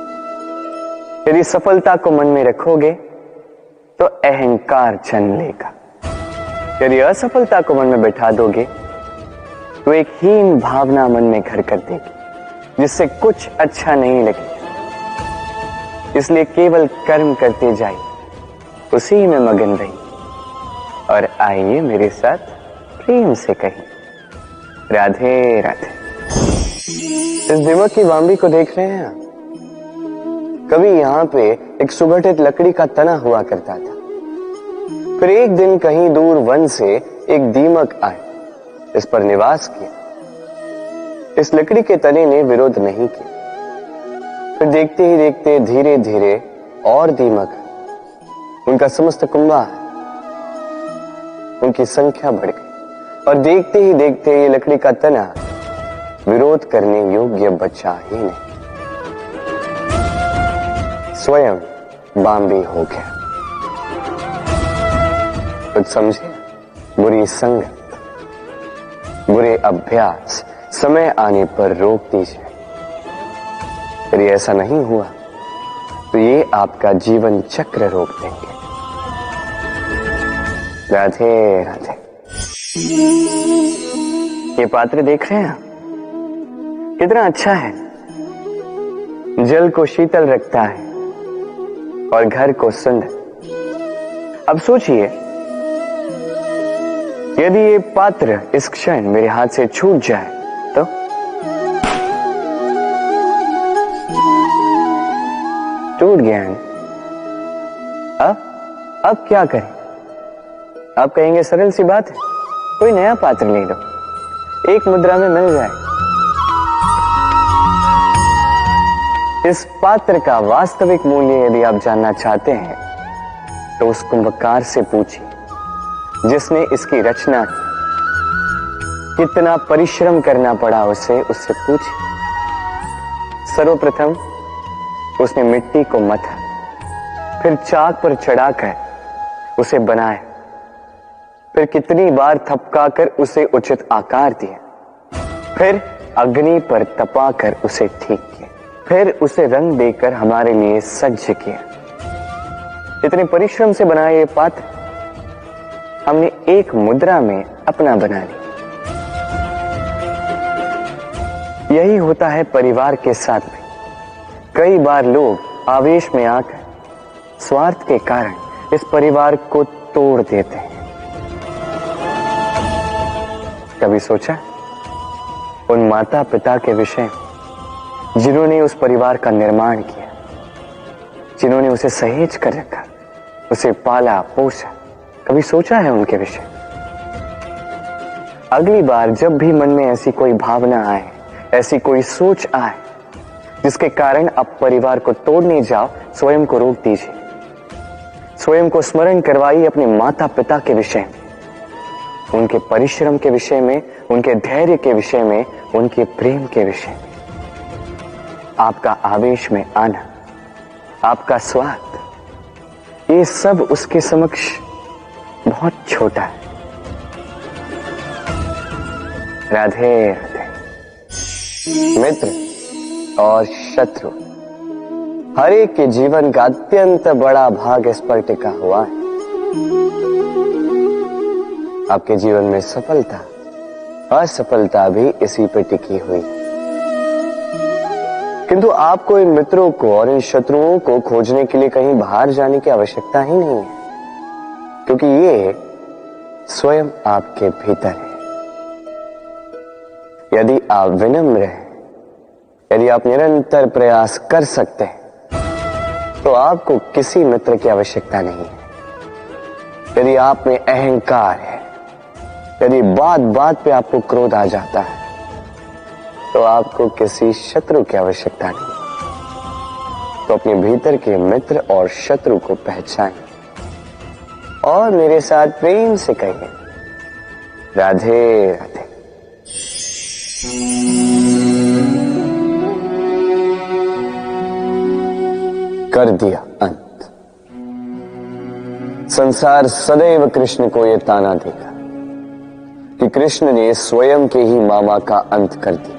यदि सफलता को मन में रखोगे तो अहंकार जन्म लेगा। यदि असफलता को मन में बैठा दोगे तो एक हीन भावना मन में घर कर देगी, जिससे कुछ अच्छा नहीं लगेगा। इसलिए केवल कर्म करते जाइए, उसी में मगन रहिए और आइए मेरे साथ प्रेम से कहिए राधे राधे। इस दीमक की बाम्बी को देख रहे हैं आप? कभी यहाँ पे एक सुगठित लकड़ी का तना हुआ करता था। फिर एक दिन कहीं दूर वन से एक दीमक आए, इस पर निवास किया। इस लकड़ी के तने ने विरोध नहीं किया। फिर देखते ही देखते धीरे धीरे और दीमक, उनका समस्त कुंभा, उनकी संख्या बढ़ गई और देखते ही देखते ये लकड़ी का तना विरोध करने योग्य बचा ही नहीं, स्वयं बाम्बी हो गया। कुछ समझे? बुरी संगत, बुरे अभ्यास समय आने पर रोक दीजिए। यदि ऐसा नहीं हुआ तो ये आपका जीवन चक्र रोक देंगे। राधे राधे। ये पात्र देख रहे हैं आप? कितना अच्छा है, जल को शीतल रखता है और घर को सुंदर। अब सोचिए, यदि ये पात्र इस क्षण मेरे हाथ से छूट जाए तो टूट गया है। अब क्या करें? आप कहेंगे मूर्ख सी बात है, कोई नया पात्र ले लो, एक मुद्रा में मिल जाए। इस पात्र का वास्तविक मूल्य यदि आप जानना चाहते हैं तो उस कुंभकार से पूछिए जिसने इसकी रचना की, कितना परिश्रम करना पड़ा उसे, उससे पूछिए। सर्वप्रथम उसने मिट्टी को मथा, फिर चाक पर चढ़ाकर उसे बनाया, फिर कितनी बार थपकाकर उसे उचित आकार दिया, फिर अग्नि पर तपाकर उसे ठीक किया, फिर उसे रंग देकर हमारे लिए सज्ज किया। इतने परिश्रम से बनाया ये पात्र हमने एक मुद्रा में अपना बना लिया। यही होता है परिवार के साथ में। कई बार लोग आवेश में आकर स्वार्थ के कारण इस परिवार को तोड़ देते हैं। कभी सोचा उन माता पिता के विषय में जिन्होंने उस परिवार का निर्माण किया, जिन्होंने उसे सहेज कर रखा, उसे पाला पोसा? कभी सोचा है उनके विषय? अगली बार जब भी मन में ऐसी कोई भावना आए, ऐसी कोई सोच आए जिसके कारण आप परिवार को तोड़ने जाओ, स्वयं को रोक दीजिए। स्वयं को स्मरण करवाइए अपने माता पिता के विषय में, उनके परिश्रम के विषय में, उनके धैर्य के विषय में, उनके प्रेम के विषय में। आपका आवेश में आना, आपका स्वार्थ, ये सब उसके समक्ष बहुत छोटा है। राधे राधे। मित्र और शत्रु, हर एक के जीवन का अत्यंत बड़ा भाग इस पर टिका हुआ है। आपके जीवन में सफलता, असफलता भी इसी पर टिकी हुई है। किंतु आपको इन मित्रों को और इन शत्रुओं को खोजने के लिए कहीं बाहर जाने की आवश्यकता ही नहीं है, क्योंकि ये स्वयं आपके भीतर है। यदि आप विनम्र हैं, यदि आप निरंतर प्रयास कर सकते हैं, तो आपको किसी मित्र की आवश्यकता नहीं है। यदि आप में अहंकार है, यदि बात बात पे आपको क्रोध आ जाता है, तो आपको किसी शत्रु की आवश्यकता नहीं। तो अपने भीतर के मित्र और शत्रु को पहचानें और मेरे साथ प्रेम से कहिए, राधे राधे। कर दिया अंत। संसार सदैव कृष्ण को यह ताना देगा कि कृष्ण ने स्वयं के ही मामा का अंत कर दिया,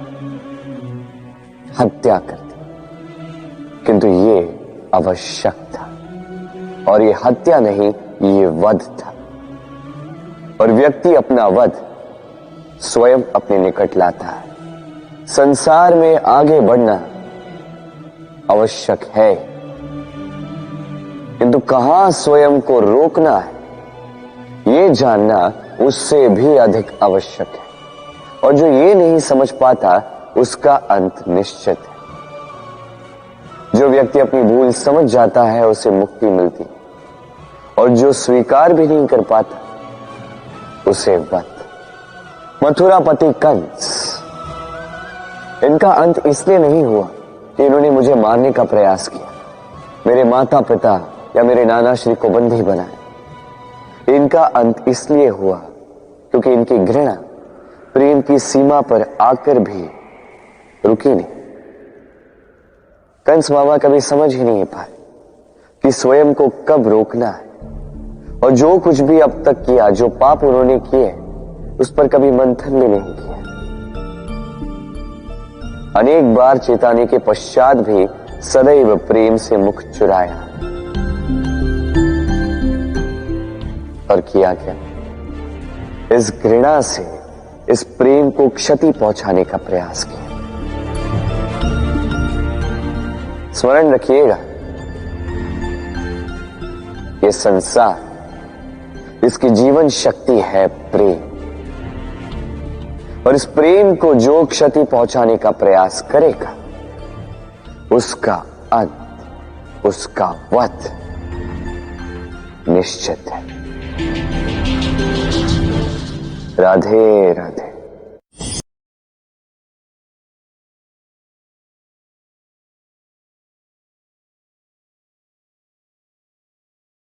हत्या कर दी। किंतु ये आवश्यक था, और ये हत्या नहीं, ये वध था। और व्यक्ति अपना वध स्वयं अपने निकट लाता है। संसार में आगे बढ़ना आवश्यक है, किंतु कहां स्वयं को रोकना है, ये जानना उससे भी अधिक आवश्यक है। और जो ये नहीं समझ पाता, उसका अंत निश्चित है। जो व्यक्ति अपनी भूल समझ जाता है, उसे मुक्ति मिलती है, और जो स्वीकार भी नहीं कर पाता, उसे वध। मथुरापति कंस, इनका अंत इसलिए नहीं हुआ कि इन्होंने मुझे मारने का प्रयास किया, मेरे माता पिता या मेरे नाना श्री को बंदी बनाए। इनका अंत इसलिए हुआ क्योंकि इनकी घृणा प्रेम की सीमा पर आकर भी रुकी नहीं। कंस मामा कभी समझ ही नहीं पाए कि स्वयं को कब रोकना है, और जो कुछ भी अब तक किया, जो पाप उन्होंने किए, उस पर कभी मंथन भी नहीं किया। अनेक बार चेताने के पश्चात भी सदैव प्रेम से मुख चुराया। और किया क्या? इस घृणा से इस प्रेम को क्षति पहुंचाने का प्रयास किया। स्मरण रखिएगा, यह संसार, इसकी जीवन शक्ति है प्रेम, और इस प्रेम को जो क्षति पहुंचाने का प्रयास करेगा, उसका अंत, उसका वध निश्चित है। राधे राधे।